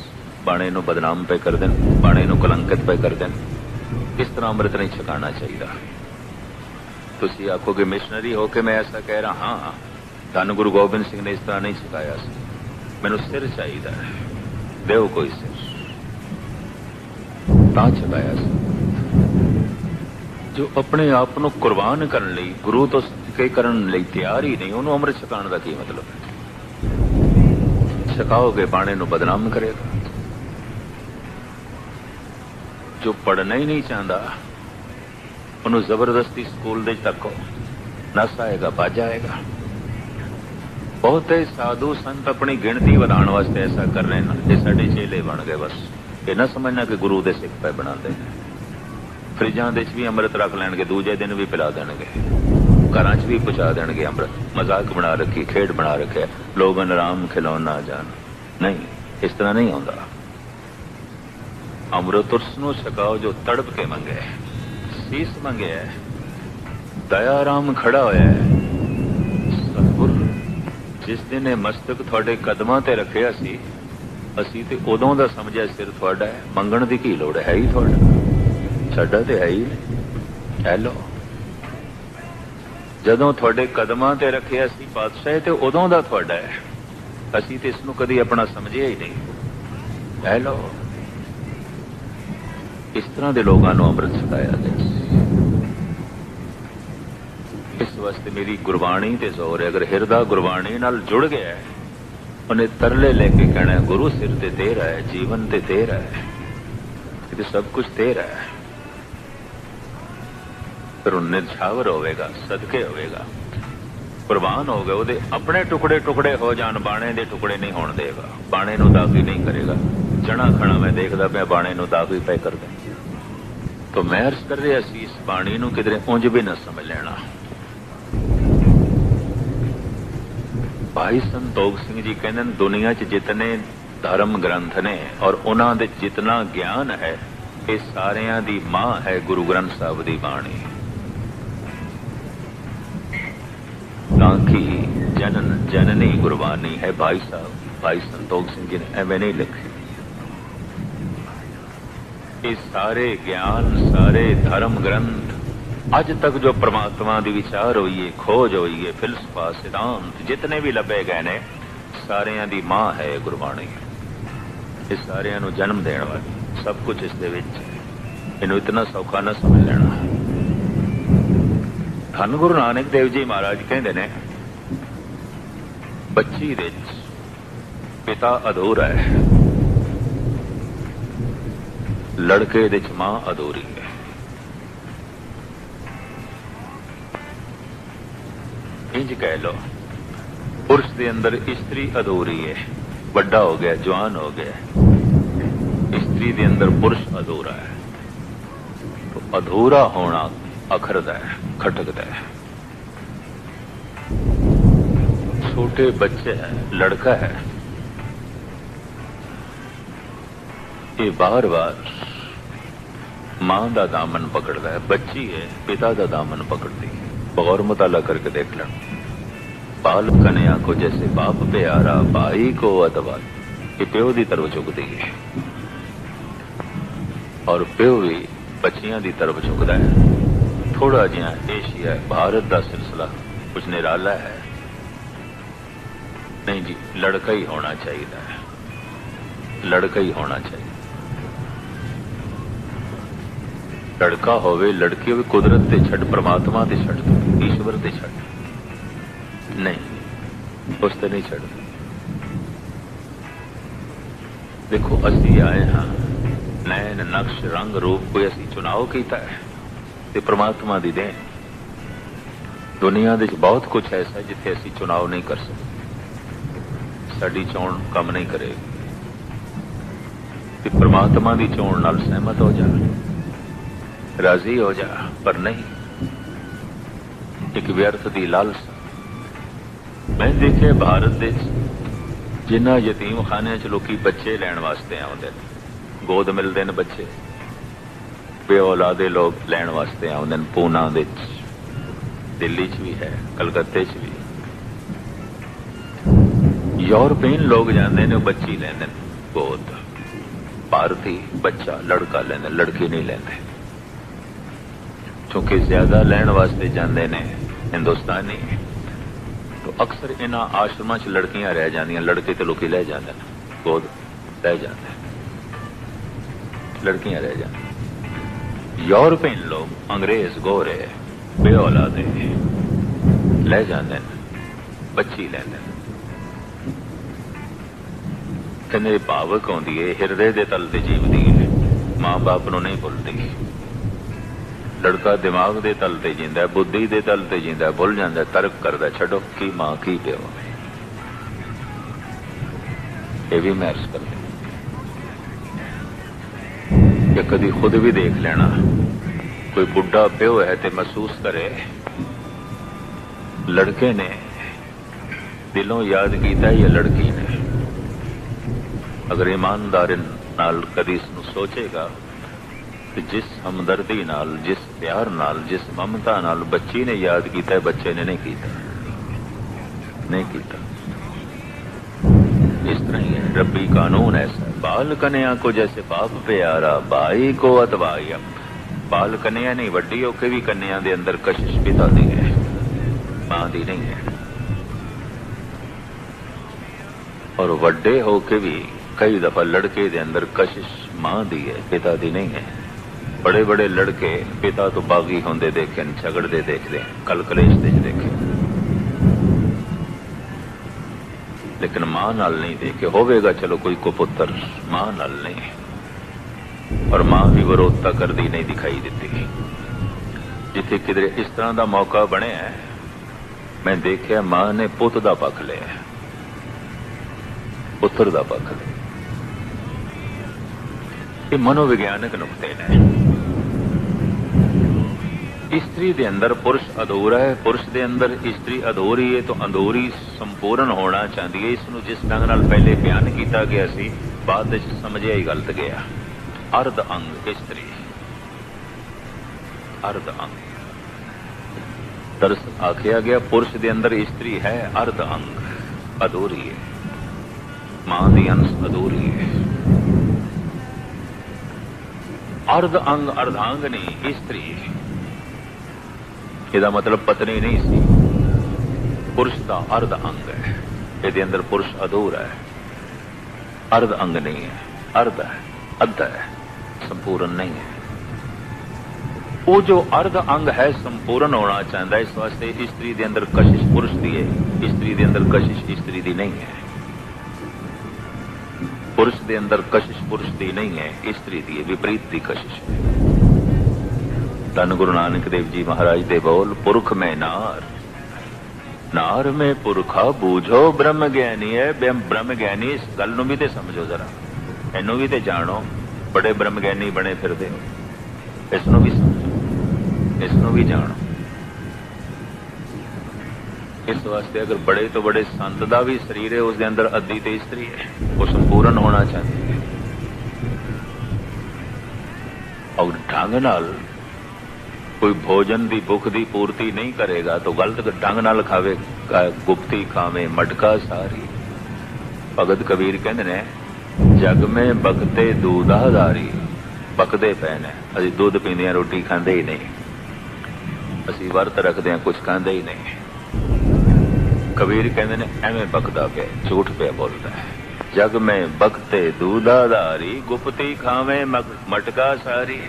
बाणे नू बदनाम पे कर देन, बाणे नू कलंकित पे कर देन। इस तरह अमृत नहीं छकाना चाहिए। तुसी आखोगे मिशनरी होके मैं ऐसा कह रहा, हाँ धन गुरु गोबिंद सिंह ने इस तरह नहीं सिखाया सी, मैनू सिर चाहिए, देव कोई सिर, तां छकाया सी। जो अपने आप को कुर्बान करने लई, गुरु तो के करने लई तैयार ही नहीं, उन्होंने अमृत छकाने का की मतलब है? छकाओगे बाणे नूं बदनाम करेगा। जो पढ़ना ही नहीं चाहता, उन्होंने जबरदस्ती स्कूल दे तको नस आएगा, भज आएगा। बहुत ही साधु संत अपनी गिणती वधाण वास्ते ऐसा कर रहे हैं, ये साडे चेले बन गए। बस ये ना समझना कि गुरु दे सिख पे बनाते हैं। फ्रिजां दे भी अमृत रख लैणगे, दूजे दिन भी पिला देणगे, घरां च भी पहुंचा देणगे अमृत। मजाक बना रखी, खेड बना रखे, लोग आराम खिलौना जान। नहीं, इस तरह नहीं होता। अमृत उसनों छकाओ जो तड़प के मंगे, सीस मंगे है, दयाराम खड़ा होया है। सतगुर जिस दिन ये मस्तक थोड़े कदमां ते रखिया सी, असी ते उदों दा समझिया सिर थोड़ा है, मंगण दी की लोड़ है ही थोड़ा, साडा ते है ही नहीं। है लो, जदों थोड़े कदमां ते रखिया सी पातशाह, ते उदों दा थोड़ा है, असी ते इसनूं कदी अपना समझिया ही नहीं। है लो, इस तरह के लोगों को अमृत छकाया गया। इस वास्ते मेरी गुरबाणी ते जोर है। अगर हिरदा गुरबाणी नाल जुड़ गया है, उन्हें तरले लेके कहना है, गुरु सिर ते तेरा है, जीवन ते तेरा है, ये सब कुछ तेरा है। फिर उन्हें निछावर होवेगा, सदके होवेगा, कुर्बान हो गए, ਉਹਦੇ अपने टुकड़े टुकड़े हो जान, बाणे दे टुकड़े नहीं होने देगा, बाणे नूं दागी नहीं करेगा। जना खना मैं देखदा पिया बाणे नूं दागी पे कर दे। तो मैं अर्ज कर रहा सी, इस बाणी नूं किधरे उंज भी न समझ लेना। भाई संतोख सिंह जी कहते दुनिया च जितने धर्म ग्रंथ ने और उन्हां दे जितना ज्ञान है, ये सारियां दी मां है गुरु ग्रंथ साहब दी बाणी। ताकि जनन जननी गुरबानी है। भाई साहब, भाई संतोख सिंह जी ने एवं नहीं लिखे। ये सारे ज्ञान, सारे धर्म ग्रंथ अज तक जो परमात्मा की विचार हुई है, खोज हुई है, फिलसफा सिद्धांत जितने भी लभे गए ने, सारियां दी मां है गुरबाणी। ये सारियां नूं जन्म देने वाली सब कुछ इस दे विच। इन्हूं इतना सौखा न समझ लेना। धन गुरु नानक देव जी महाराज कहते ने, बच्ची दे पिता अधूरा है, लड़के दे मां अधूरी है। इंज कह लो, पुरुष के अंदर स्त्री अधूरी है, बड़ा हो गया, जवान हो गया, स्त्री के अंदर पुरुष अधूरा है। तो अधूरा होना अखरदा है, खटकदा है। छोटे बच्चे हैं, लड़का है, ये बार बार मां का दामन पकड़ता है। बच्ची है, पिता का दामन पकड़ती है। बगौर मुताला करके देख लो। बाल कन्या को जैसे बाप प्यारा, भाई को अथवा ये प्यो की तरफ झुकती है, और प्यो भी बच्चियां की तरफ झुकता है। थोड़ा जिहा एशिया भारत का सिलसिला कुछ निराला है। नहीं जी, लड़का ही होना चाहिए, लड़का ही होना चाहिए। लड़का होवे, लड़की होवे, कुदरत ते छड़, परमात्मा ते छड़, ईश्वर ते छड़, नहीं उस ते नहीं छड़। देखो, असी आए हाँ, नैन नक्श रंग रूप कोई असी चुनाव किया है, ते परमात्मा दी देन। दुनिया दे बहुत कुछ ऐसा है जिथे असी चुनाव नहीं कर सकते, साडी चोण काम नहीं करेगी। ते परमात्मा दी चोण नाल सहमत हो जा, राजी हो जा, पर नहीं एक व्यर्थ दी लालसा। मैं देखे भारत दे जिन्ना यतीम खाने च लोकी बच्चे लैण वास्ते आउंदे ने, गोद मिलते हैं बच्चे, बेऔलादे लोग लैण वास्ते आउंदे ने। पूना दे, दिल्ली च भी है, कलकत्ते च भी। यूरोपियन लोग जाते ने, बच्ची लेंदे ने गोद। भारती बच्चा लड़का लेंदे, लड़की नहीं लेंदे, क्योंकि ज्यादा लैण वास्ते जाते ने हिंदुस्तानी। तो अक्सर इन्हां आश्रमां च लड़कियां रह जांदियां, लड़के तो लोग लै जाते हैं, गोद रह जाते हैं, लड़कियां रह जाती। यूरोपियन लोग, अंग्रेज गोरे बेऔलादे लै जाते हैं, बच्ची लैंदे ने। कहने भावक आउंदी है, हिरदे दे तल ते जीवदी है, मां बाप नूं नहीं भुलदी। लड़का दिमाग दे तल ते जींदा है, बुद्धि दे तल ते जींदा है, भुल जांदा है, तर्क करदा, छड्डो की मां की प्यो। ये भी महसूस करदे कि कदी खुद भी देख लेना, कोई बुढ़ा प्यो है तो महसूस करे लड़के ने दिलों याद किया या लड़की ने। अगर ईमानदारी नाल कदी इसनूं सोचेगा कि जिस हमदर्दी नाल, जिस प्यार नाल, जिस ममता नाल बच्ची ने याद किया, बच्चे ने नहीं किया, नहीं किया। इस तरह ही है, रब्बी कानून ऐसा है। बाल कन्या को जैसे बाप प्यारा, भाई को अतवाया। बाल कन्या नहीं, वड्डी होके भी कन्या दे अंदर कशिश पिता दी है, मां दी नहीं है। और वड्डे होके भी कई दफा लड़के दे अंदर कशिश मां दी है, पिता दी नहीं है। बड़े बड़े लड़के पिता तो बागी होंदे देखे, झगड़ते देखते, कल कलेश देखे, लेकिन मां नाल नहीं देखे। होवेगा चलो कोई कुपुत्र, मां नाल नहीं। और मां भी विरोधता करती नहीं दिखाई देती। जिथे किधरे इस तरह का मौका बने, मैं देखा मां ने पुत का पक्ष लिया, पुत्र का पक्ष लिया। ये मनोविज्ञानक नुकते ने। स्त्री के अंदर पुरुष अधूरा है, पुरुष के अंदर स्त्री अधूरी है, तो अधूरी संपूर्ण होना चाहती है। इसनूं जिस ढंग नाल पहले बयान किया गया सी, बाद विच समझिया ही गलत गया। अर्ध अंग स्त्री, अर्ध अंग दरअसल आखिया गया पुरुष के अंदर स्त्री है अर्ध अंग, अधूरी है, मां दी अंश अधूरी है। अर्ध अंग अर्धांगनी स्त्री, इसका मतलब पत्नी नहीं सी, पुरुष का अर्ध अंग है। ये अंदर पुरुष अधूरा है, अर्ध अंग नहीं है, अर्ध है, अद्धा है, संपूर्ण नहीं है। वो जो अर्ध अंग है संपूर्ण होना चाहता है, इस वास्ते स्त्री के अंदर कशिश पुरुष की है, स्त्री के अंदर कशिश स्त्री की नहीं है। पुरुष के अंदर कशिश पुरुष की नहीं है, स्त्री की है, विपरीत की कशिश है। धन गुरु नानक देव जी महाराज दे बोल, पुरख में नार, नार में पुरखा बूझो ब्रह्म ज्ञानी है। ब्रह्म ज्ञानी, इस गल नूं भी ते समझो जरा, इनू भी ते जानो। बड़े ब्रह्म ज्ञानी बने फिरदे हो, इसनूं भी समझो, इसनूं भी जानो। इस वास्ते अगर बड़े तो बड़े संत का भी शरीर है, उसके अंदर अद्धी ते स्त्री है, वो संपूर्ण होना चाहती है। और ढंग नाल कोई भोजन की भुख की पूर्ति नहीं करेगा तो गलत ढंग नाल खावे, गुप्ती खावे, मटका सारी। भगत कबीर कहते ने, जग में बकते दूधाधारी, बकते पे ने। असी दूध पींदे रोटी खांदे ही नहीं, असी वर्त रखते हैं कुछ खांदे ही नहीं। कबीर कहते ने एवें बकदा पे, झूठ पे बोलता है। जग में बकते दूधाधारी, गुप्ती खावे मटका सारी।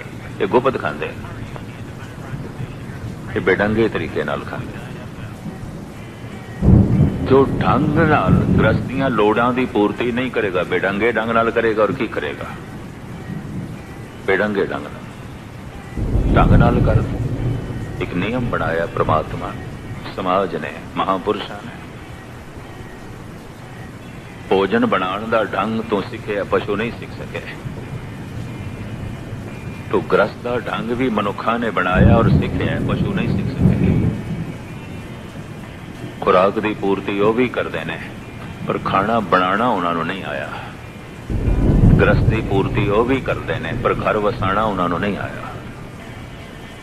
ये गुप्त खांदे, ये बेढंगे तरीके नाल खांदे। जो ढंग नाल गृहस्थियां लोड़ां दी पूर्ति नहीं करेगा, बेढंगे ढंग नाल करेगा। और की करेगा? बेढंगे ढंग नाल कर। एक नियम बनाया परमात्मा समाज ने, महापुरुषां ने। भोजन बनाने का ढंग तो सीखे, पशु नहीं सीख सके। तो गृहस्थ का ढंग भी मनुखा ने बनाया और सीखे, पशु नहीं सीख सके। खुराक की पूर्ति वो भी करते हैं, पर खाना बनाना उन्होंने नहीं आया। गृहस्थ की पूर्ति वो भी करते हैं, पर घर वसाना उन्होंने नहीं आया।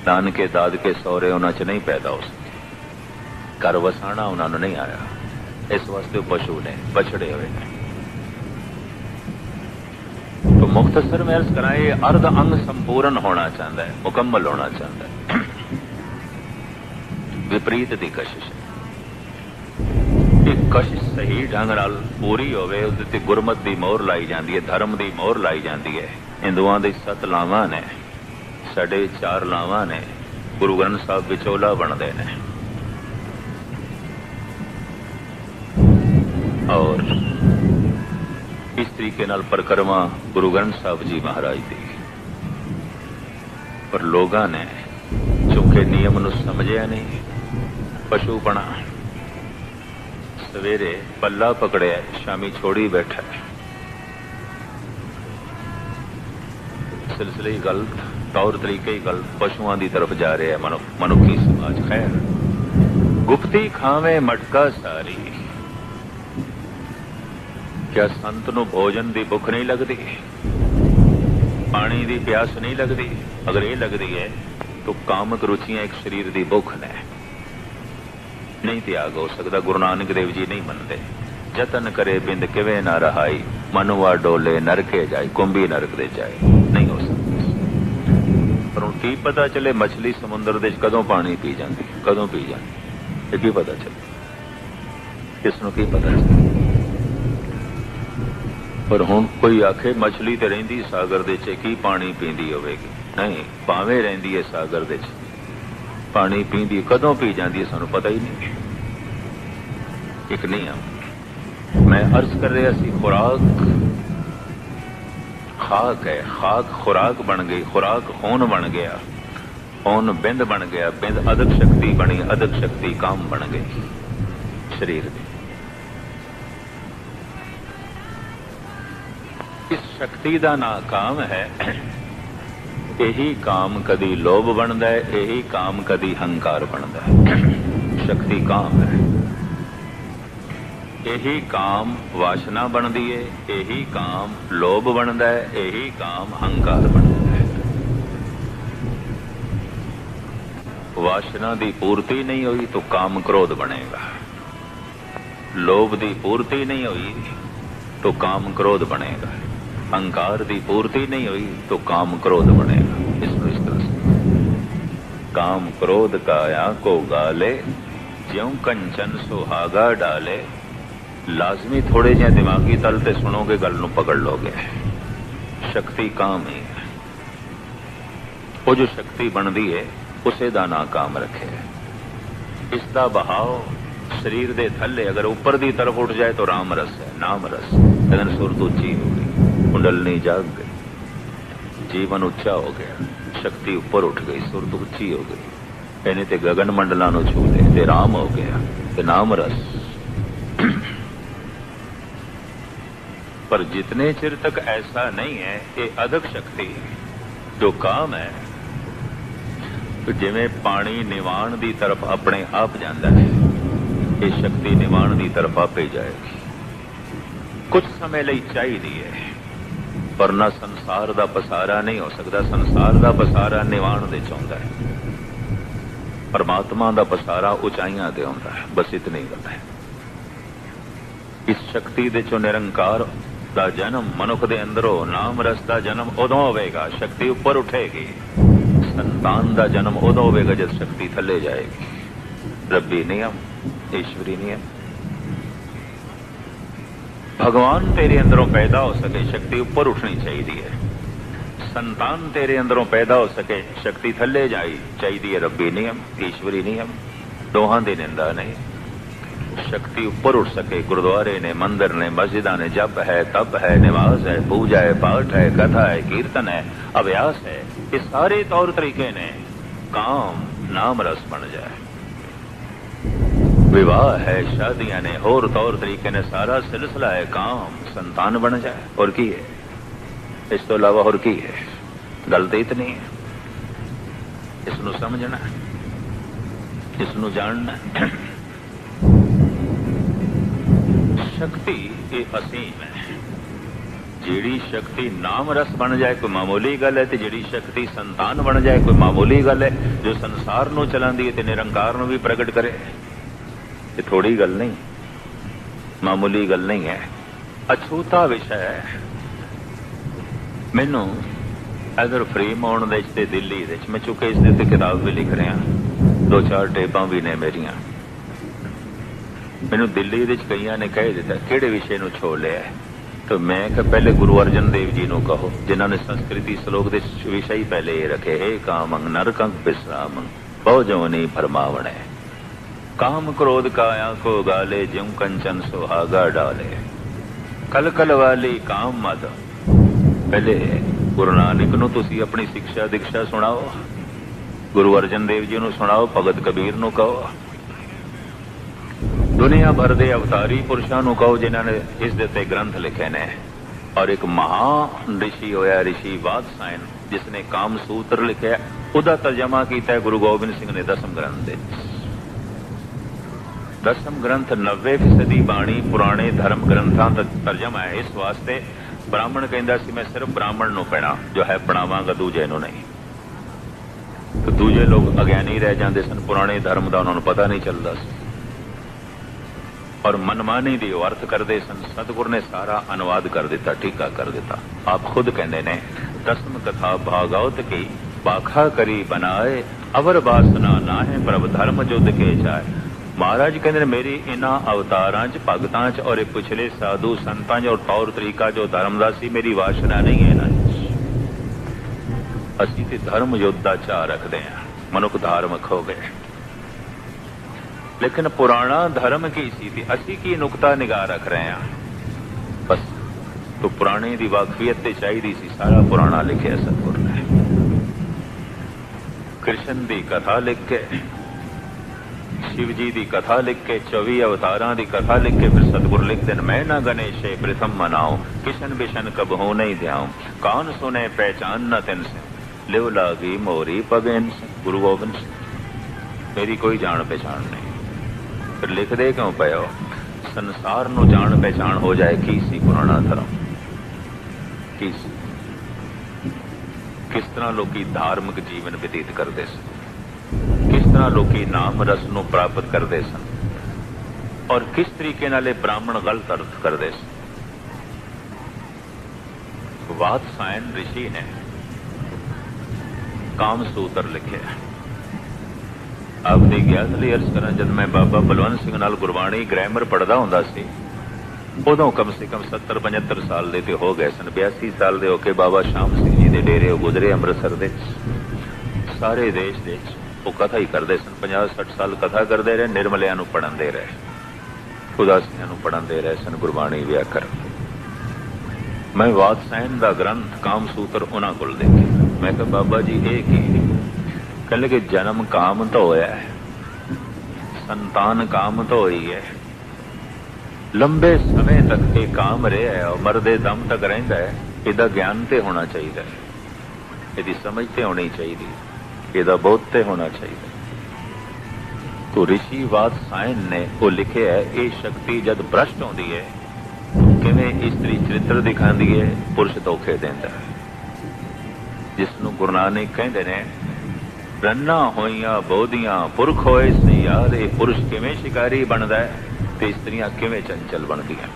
नानके दादके सौरे उन्होंने च नहीं पैदा हो सके, घर वसाना उन्होंने नहीं आया। इस वास्ते पशु ने बछड़े हुए हैं। तो मुख्तसर में अर्ज कराए, अर्ध अंग संपूर्ण होना चाहता है, मुकम्मल होना चाहता है। विपरीत की कशिश है। कश सही ढंग नाल पूरी होवे उहदे ते गुरमत दी मोहर लाई जाती है, धर्म दी मोहर लाई जाती है। हिंदुआं दे 7 लावां ने, साडे 4 लावां ने, गुरु ग्रंथ साहब विचोला बनते हैं। और इस तरीके नाल परिक्रमा गुरु ग्रंथ साहब जी महाराज दी, पर लोगों ने चूंकि नियम नूं समझिया नहीं, पशुपना सवेरे पल्ला पकड़िया, शामी छोड़ी बैठा, सिलसिले गलत, तौर तरीके गलत, पशुओं की तरफ जा रहा है मनुखी समाज। खैर, गुप्ती खावे मटका सारी, क्या संत नूं भोजन की भुख नहीं लगती, पानी की प्यास नहीं लगती? अगर ये लगती है तो कामक रुचियां एक शरीर की भुख ने, नहीं त्याग हो सकता। गुरु नानक देव जी नहीं मनते। जतन करे बिंद किवे ना रहाई, मनुआ डोले नरके जाए, कुंभी नरक दे जाए, नहीं हो सकता। पर हुण की पता चले मछली समुद्र दे कदों पानी पी जाती, कदों पी जाती, की पता चले? किसनों की पता चले? पर हुण कोई आखे मछली तो रहिंदी सागर दे च, की पानी पींदी होवेगी? नहीं, भावें रहिंदी है सागर दे च, पानी पींदी, कदों पी जाती है सानू पता ही नहीं। एक नियम मैं अर्ज कर रहा सी, खुराक खाक है, खाक खुराक बन गई, खुराक खून बन गया, खून बिंद बन गया, बिंद अदक शक्ति बनी, अदक शक्ति काम बन गई शरीर की। इस शक्ति का ना काम है, यही काम कदी लोभ बनता है, यही काम कदी हंकार बनता है। शक्ति काम है, यही काम वासना बनती है, यही काम लोभ बनता है, यही काम हंकार बनता है। वासना की पूर्ति नहीं हुई तो काम क्रोध बनेगा, लोभ की पूर्ति नहीं हुई तो काम क्रोध बनेगा, अहंकार की पूर्ति नहीं हुई तो काम क्रोध बनेगा। इसमें इस तरह से काम क्रोध काया को गाले, ज्यों कंचन सुहागा डाले। लाजमी थोड़े जे दिमागी तल ते सुनोगे, गल नूं पकड़ लोगे। शक्ति काम ही है, वो जो शक्ति बनती है उसे दा ना काम रखे। इसका बहाव शरीर दे थले अगर ऊपर की तरफ उठ जाए तो राम रस है, नाम रस। लेकिन सुरत उच्ची हो गई, कुंडलनी जाग गई, जीवन उच्चा हो गया, शक्ति ऊपर उठ गई, सुरत उच्ची हो गई, यानी ते गगन मंडलों नूं छू ले, ते राम हो गया, ते नाम रस। पर जितने चिर तक ऐसा नहीं है, ये अदक शक्ति जो काम है, तो जिवें पानी निवाण की तरफ अपने आप जाता है, ये शक्ति निवाण की तरफ आपे जाएगी। कुछ समय लिए चाहिए है, पर ना संसार का पसारा नहीं हो सकता। संसार का पसारा निवाण दे चाहता है, परमात्मा का पसारा उचाइयां ते आउंदा है। बस इतनी गल है। इस शक्ति दे चो निरंकार का जन्म मनुख दे अंदरों नाम रस का जन्म उदों होवेगा, शक्ति ऊपर उठेगी। संतान का जन्म उदों होवेगा जब शक्ति थले जाएगी। रब्बी नियम, ईश्वरी नियम। भगवान तेरे अंदरों पैदा हो सके, शक्ति ऊपर उठनी चाहिए है। संतान तेरे अंदरों पैदा हो सके, शक्ति थले जाई चाहिए। रब्बी नियम, ईश्वरी नियम, दोहां दी निंदा नहीं। शक्ति ऊपर उठ सके, गुरुद्वारे ने, मंदिर ने, मस्जिदा ने, जप है, तप है, निवास है, पूजा है, पाठ है, कथा है, कीर्तन है, अभ्यास है, ये सारे तौर तरीके ने काम नाम रस बन जाए। विवाह है, शादियां ने, होर तौर तरीके ने, सारा सिलसिला है, काम संतान बन जाए। और की है इस तो इलावा? और की है? गल तो इतनी है। इसनू समझना, इसनू जानना। शक्ति ये असीम है। जेड़ी शक्ति नाम रस बन जाए कोई मामूली गल है, तो जेड़ी शक्ति संतान बन जाए कोई मामूली गल है। जो संसार नू चलांदी है ते निरंकार नू भी प्रगट करे, ये थोड़ी गल नहीं, मामूली गल नहीं है। अछूता विषय है। मैनू अगर फ्री माउंट दे दिल्ली दे मैं चुके इस किताब भी लिख रहा, 2-4 टेपां भी ने मेरिया। मैनू दिल्ली विच कईयां ने कह दिता किहड़े विषय नूं छोड़ लिया है, तो मैं कहा पहले गुरु अर्जन देव जी नूं कहो जिन्होंने संस्कृति श्लोक दे विषय ही पहले ये रखे, हे कामं नरकं विश्रामं बहु जवनी भरमावणे, काम क्रोध काया को गाले ज्यों कंचन सुहागा डाले, कल कल वाली काम मद। पहले गुरु नानक नूं तुसीं अपनी शिक्षा दीक्षा सुनाओ, गुरु अर्जन देव जी नूं सुनाओ, भगत कबीर नूं कहो, दुनिया भर के अवतारी पुरुषों नूं कहो जिन्होंने इस दे उत्ते ग्रंथ लिखे ने। और एक महान ऋषि होया ऋषि वात्सायन जिसने काम सूत्र लिखे, उदा तर्जमा किया गुरु गोबिंद सिंह ने दसम ग्रंथ दे। दसम ग्रंथ 90% बाणी पुराने धर्म ग्रंथों का तर्जमा है। इस वास्ते ब्राह्मण कहता सी मैं सिर्फ ब्राह्मण नूं पढ़ा जो है पढ़ावांगा, दूजे नूं नहीं। तो दूजे लोग अज्ञानी रह जाते सन, पुराने धर्म का उन्होंने पता नहीं चलता सी और मनमानी दी अर्थ करते सन। सतगुर ने सारा अनुवाद कर दिता, टीका कर दिता। आप खुद कहते ने दसम कथा भागवत की बाखा करी बनाए, अवर बासना ना है प्रभ धर्म जुद के जाए। महाराज कहते मेरी इन्हां अवतारां च भगतां च और पिछले साधु संतां च और तौर तरीका जो धर्म दा सी मेरी वासना नहीं है ना। असीं ते धर्म युद्ध दा चाह रखते हैं, मनुख धार्मिक हो गए, लेकिन पुराना धर्म की सी थी, असी की नुकता निगाह रख रहे हैं बस। तो पुराने दी वाकफियत ते चाहिदी सी, सारा पुराना लिखे सतगुर ने। कृष्ण दी कथा लिख के, शिव जी दी कथा लिख के, 24 अवतारां दी कथा लिख के फिर सतगुर लिख देन मैं ना गणेशे प्रथम मनाऊं, किशन बिशन कब हो नहीं ध्याऊं, कौन सुने पहचान न तिन से, लिव लागी मोरी पगेन से। गुरु गोबिंद सिंह मेरी कोई जान पहचान नहीं। फिर लिख दे क्यों पे हो, संसार नूं जान पहचान हो जाए की सी पुराना धर्म, की सी, किस तरह लोग धार्मिक जीवन व्यतीत करते सन, किस तरह लोग नाम रस नूं प्राप्त करते सन और किस तरीके नाले ब्राह्मण गलत अर्थ करते सन। वात्सायन ऋषि ने काम सूत्र लिखे। आपने ग्यारहवीं अर्ज करा जब मैं बाबा बलवंत सिंह नाल गुरबाणी ग्रामर पढ़दा हुंदा सी, उदों कम से कम 70-75 साल दे ते हो गए सन। 82 साल दे होके बाबा श्याम सिंह जी दे डेरे गुजरे अमृतसर दे। सारे देश दे वो कथा ही करते सन, 50-60 साल कथा करते रहे, निर्मलिया नूं पढ़ांदे रहे, उदासियां नूं पढ़ांदे रहे सन गुरबाणी व्याकरण। मैं वात्सायन दा ग्रंथ काम सूत्र उन्हां कोल देखे। मैं कहा बाबा जी ये की? कहने लगे जन्म काम तो होया है, संतान काम तो हुई है, लंबे समय तक ये काम रहा है और मरदे दम तक रहिंदा है। इहदा ज्ञान ते होना चाहिए, इहदी समझ ते होनी चाहिए, इहदा बोध ते होना चाहिए। तो ऋषि वात्सायन ने वो लिखे है, ये शक्ति जद भ्रष्ट होती है किवें स्त्री चरित्र दिखाती है, पुरुष धोखे देंदा है। जिसनूं गुरु नानक कहंदे ने रन्ना होइयां बोधियां पुरख होए सियार, ये पुरुष किवें शिकारी बनदा है ते स्त्रियां किवें चंचल बनदियां।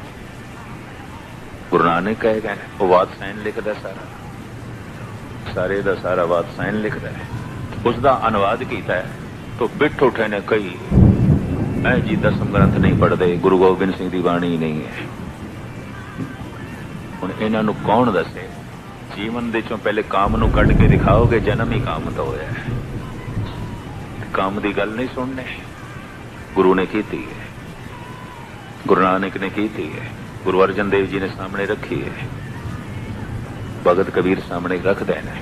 गुरु नानक कह गए, वो वात्सायन लिखदा सारा, सारे दा सारा वात्सायन लिखदा है, उसका अनुवाद किया है। तो बिठ उठे ने कई मैं जी दसम ग्रंथ नहीं पढ़ते, गुरु गोबिंद सिंह की बाणी नहीं है। हुण इन्हां नूं कौन दसे? जीवन दे चों पहले काम नूं कढ के दिखाओगे, जन्म ही काम तो होया है। काम की गल नहीं सुनने, गुरु ने की है, गुरु नानक ने की है, गुरु अर्जन देव जी ने सामने रखी है, भगत कबीर सामने रख देने।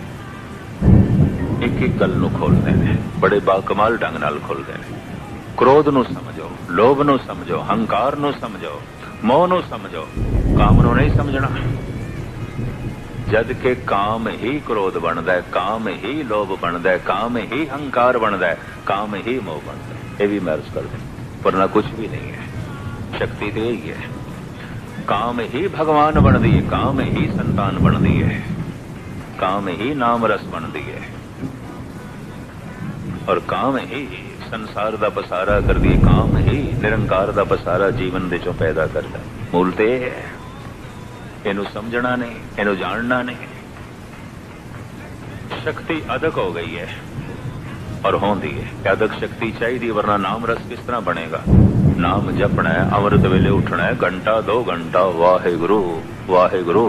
एक एक गल नूं खोलते हैं, बड़े बाकमाल ढंग नाल खोलते हैं। क्रोध नूं समझो, लोभ नूं समझो, हंकार नूं समझो, मोह नूं समझो, काम नूं नहीं समझना। जद के काम ही क्रोध बनता है, काम ही लोभ बनता है, काम ही हंकार बनता है, काम ही मोह बनता है। ये भी महर्ज कर दें, वरना कुछ भी नहीं है। शक्ति तो यही है, काम ही भगवान बनती है, काम ही संतान बनती है, काम ही नाम रस बनती है और काम ही संसार का पसारा कर दिए, काम ही निरंकार का पसारा जीवन दे चों पैदा करता है। मूल तो यह है, इनू समझना नहीं, इनू जानना नहीं। शक्ति अदक हो गई है और होंदी है। अदक शक्ति चाहिए, वरना नाम रस किस तरह बनेगा? नाम जपना है, अमृत वेले उठना है, घंटा 2 घंटा वाहेगुरु वाहेगुरु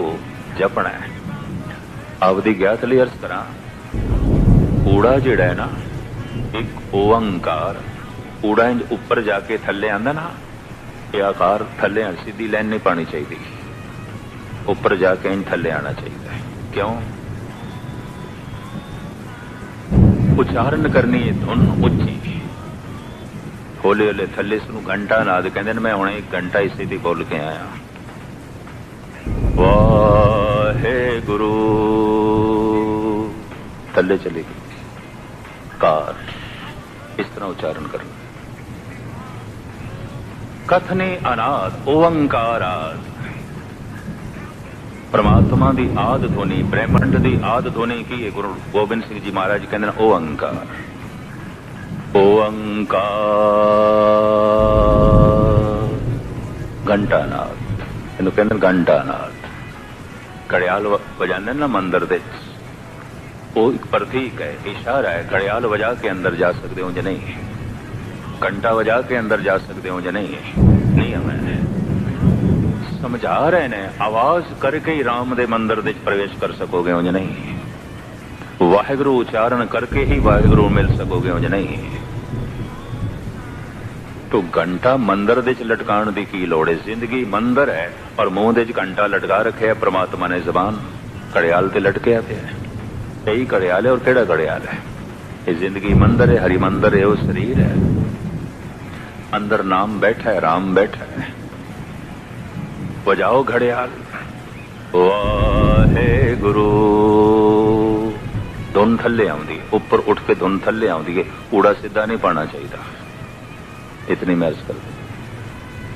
जपना है। आपदी ज्ञात लिए अर्ज करा, कूड़ा जिहड़ा है ना, एक ओंकार कूड़ा इंज उपर जाके थले आंदा ना, ये आकार थले सीधी लाइन नहीं पानी चाहिए, उपर जाके इंज थले आना चाहिए। क्यों? उच्चारण करनी है धुन उच्ची, हौले हौले थले इसनूं घंटा नाद कहंदे ने। मैं हुणे 1 घंटा इसे दी बोल के आया, वाहेगुरु थले चली गई कार, इस तरह उच्चारण करना। कथने अनाद ओंकाराद, परमात्मा दी आद ध्वनि, ब्रह्मंड दी आद ध्वनि की है। गुरु गोबिंद सिंह जी महाराज कहते हैं ओंकार, ओंकार घंटानाद, इन्हू कहते घंटानाद। घड़ियाल वजाने ना मंदिर दे, वो एक प्रतीक है, इशारा है। घड़ियाल वजा के अंदर जा सकते हो या नहीं, घंटा वजा के अंदर जा सकते हो या नहीं, नियम है। समझा रहे ने, आवाज करके ही राम दे मंदिर दे प्रवेश कर सकोगे हो या नहीं, वाहिगुरु उच्चारण करके ही वाहिगुरु मिल सकोगे हो या नहीं। तो घंटा मंदिर दे लटकाण दी की लोड़ है? जिंदगी मंदिर है और मुंह दे घंटा लटका रखे है परमात्मा ने, जबान घड़ियाल ते लटके पे है। यही घड़ियाल है और केड़ा घड़ियाल है? ये जिंदगी मंदिर है, हरि मंदिर है, वो शरीर है। अंदर नाम बैठा है, राम बैठा है। बजाओ घड़ियाल, वाहे गुरु। धुन थले आउंदी, उपर उठ के धुन थले आउंदी है, कूड़ा सीधा नहीं पाना चाहिए। इतनी महज कर,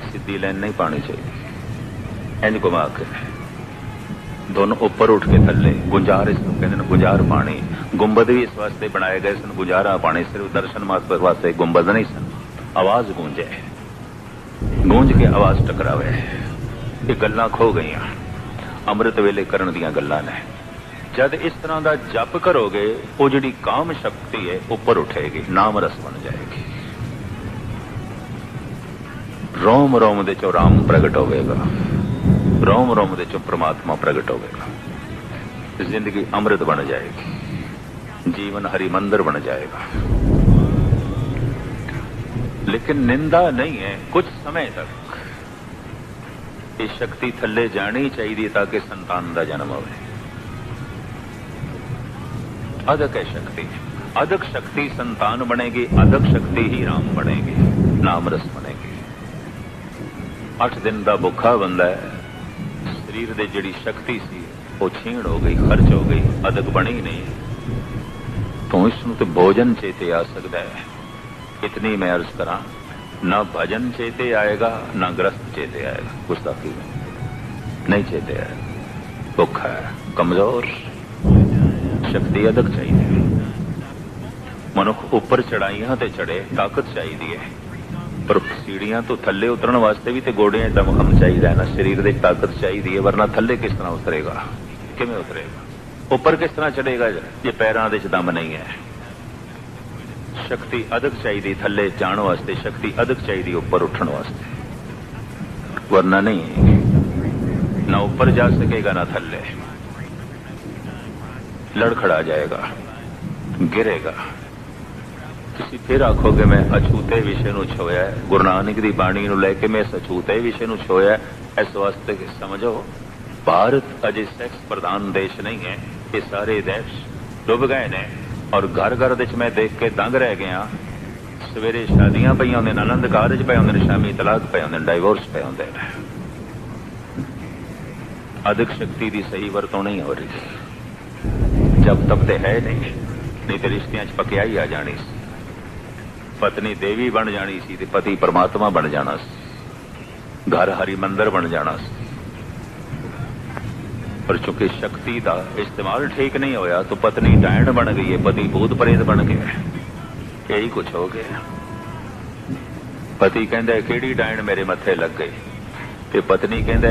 सीधी लाइन नहीं पानी चाहिए। इंज घुमा के दोनों ऊपर उठ के थले, गुंजार इसको कहते गुंजार पानी। गुंबद भी इस वास्ते बनाए गए सन, गुंजारा पानी। सिर्फ दर्शन मात्र वास्ते गुंबद नहीं सन। आवाज गूंजे, गूंज के आवाज टकरावे। ये गल्लां खो गई, अमृत वेले करन दियां गल्लां ने। जद इस तरह का जप करोगे, वो जिहड़ी काम शक्ति है ऊपर उठेगी, नाम रस बन जाएगी। रोम रोम दे चो राम प्रगट होवेगा, रोम रोम दे चो परमात्मा प्रगट होवेगा। जिंदगी अमृत बन जाएगी, जीवन हरि मंदिर बन जाएगा। लेकिन निंदा नहीं है, कुछ समय तक ये शक्ति थले जानी चाहिए ताकि संतान का जन्म हो। अदक है शक्ति, अदक शक्ति संतान बनेगी, अदक शक्ति ही राम बनेगी, नाम रस बनेगी। 8 दिन का भुखा बंदा है, शरीर दे जिहड़ी शक्ति सी वो छीण हो गई, खर्च हो गई, अदक बनी ही नहीं। तो इसनूं ते भोजन चेते आ सकता है। इतनी मैं अर्ज करा, ना भजन चेते आएगा, ना ग्रस्त चेते आएगा। गुस्ताखी नहीं चेते आएगा। भुखा है, कमजोर, शक्ति अदक चाहिए। मनुख ऊपर चढ़ाइयां ते चढ़े, ताकत चाहिए है, पर सीढ़ियां तो थले उतरन वास्ते भी तो गोड़ियां दमखम चाहिए ना, शरीर की ताकत चाहिए, वरना थले किस तरह उतरेगा, किमें उतरेगा? ऊपर किस तरह चढ़ेगा जे पैरों के दम नहीं है? शक्ति अदक चाहिए थले जाण वास्ते, शक्ति अदक चाहिए ऊपर उठन वास्ते, वरना नहीं, ना ऊपर जा सकेगा ना थले, लड़खड़ा जाएगा, गिरेगा। तुसी फिर आखोगे मैं अछूते विषय नूं छोया है, गुरु नानक दी बाणी नूं लैके मैं इस अछूते विषय नूं छोया है। इस वास्ते समझो, भारत अजे सैक्स प्रधान देश नहीं है। ये सारे देश डुब गए ने और घर घर विच मैं देख के दंग रह गया। सवेरे शादियां पई होंदे, आनंद कारज पए होंदे, शामी तलाक पए होंदे, डाइवोर्स पए होंदे। अधिक शक्ति की सही वरतों नहीं हो रही। जब तब तो है नहीं तो रिश्तियां च पकियाई आ जानी सी। पत्नी देवी बन जानी सी ते पति परमात्मा बन जाना सी, घर हरि मंदिर बन जाना सी। पर चूंकि शक्ति का इस्तेमाल ठीक नहीं होया तो पत्नी डायन बन गई है, पति भूत प्रेत बन गया। यही कुछ हो गया। पति कहता किहड़ी डायन मेरे मत्थे लग गई, ते पत्नी कहता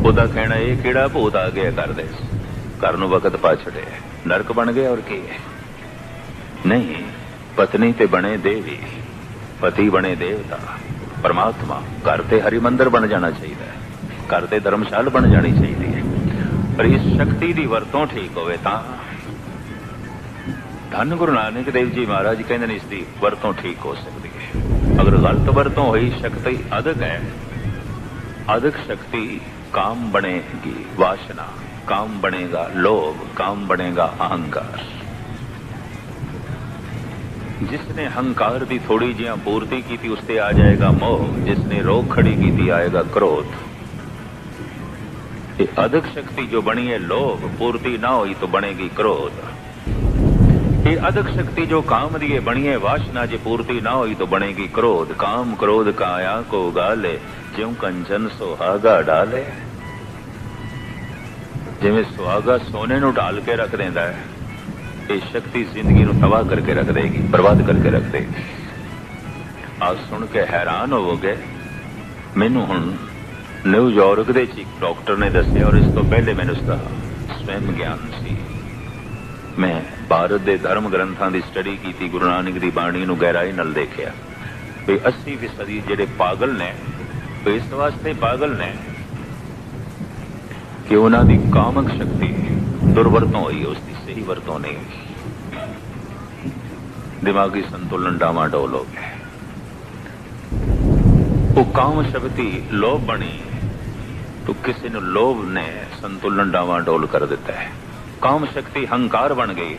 ओदा कहना ये किहड़ा भूत आ गया कर दे, घर नूं वकत पा छड़े, नरक बन गया। और की है? नहीं, पत्नी ते बने देवी, पति बने देवता, परमात्मा। घर ते हरि मंदिर बन जाना चाहिए, घर ते धर्मशाला बन जानी चाहिए, पर इस शक्ति की वरतों ठीक होवे तां धन गुरु नानक देव जी महाराज कहते हैं इसकी वरतों ठीक हो सकती है। अगर गलत वरतों हुई शक्ति अधिक है, अधिक शक्ति काम बनेगी वासना, काम बनेगा लोभ, काम बनेगा अहंकार। जिसने अहंकार की थोड़ी जी पूर्ति की थी उससे आ जाएगा मोह, जिसने रोक खड़ी की थी आएगा क्रोध। ये अधिक शक्ति जो बनी है लोभ, पूर्ति ना हुई तो बनेगी क्रोध। ये अधिक शक्ति जो काम दिए बनी है वासना, जी पूर्ति ना हुई तो बनेगी क्रोध। काम क्रोध काया को गाले, ज्यों कंचन सुहागा डाले। जिवें सुहागा सोने नूं डाल के रख देंदा है, ये शक्ति जिंदगी नूं तबाह करके रख देगी, बर्बाद करके रख देगी। आज सुन के हैरान होवोगे, मैनू हुण न्यूयॉर्क दे एक डॉक्टर ने दस्सिया, और इस तो पहले मैंने उसका स्वयं ज्ञान सी। मैं भारत के धर्म ग्रंथों की स्टडी की थी, गुरु नानक की बाणी नूं गहराई नाल देखिया भी 80% जिहड़े पागल ने इस वास्ते पागल ने कि उन्होंने कामक शक्ति दुर्वरतों हुई, उसकी सही वरतों नहीं हुई। दिमागी संतुलन डावाडोल हो गया। वो काम शक्ति लोभ बनी तो किसी ने लोभ ने संतुलन डावाडोल कर देता है। काम शक्ति अहंकार बन गई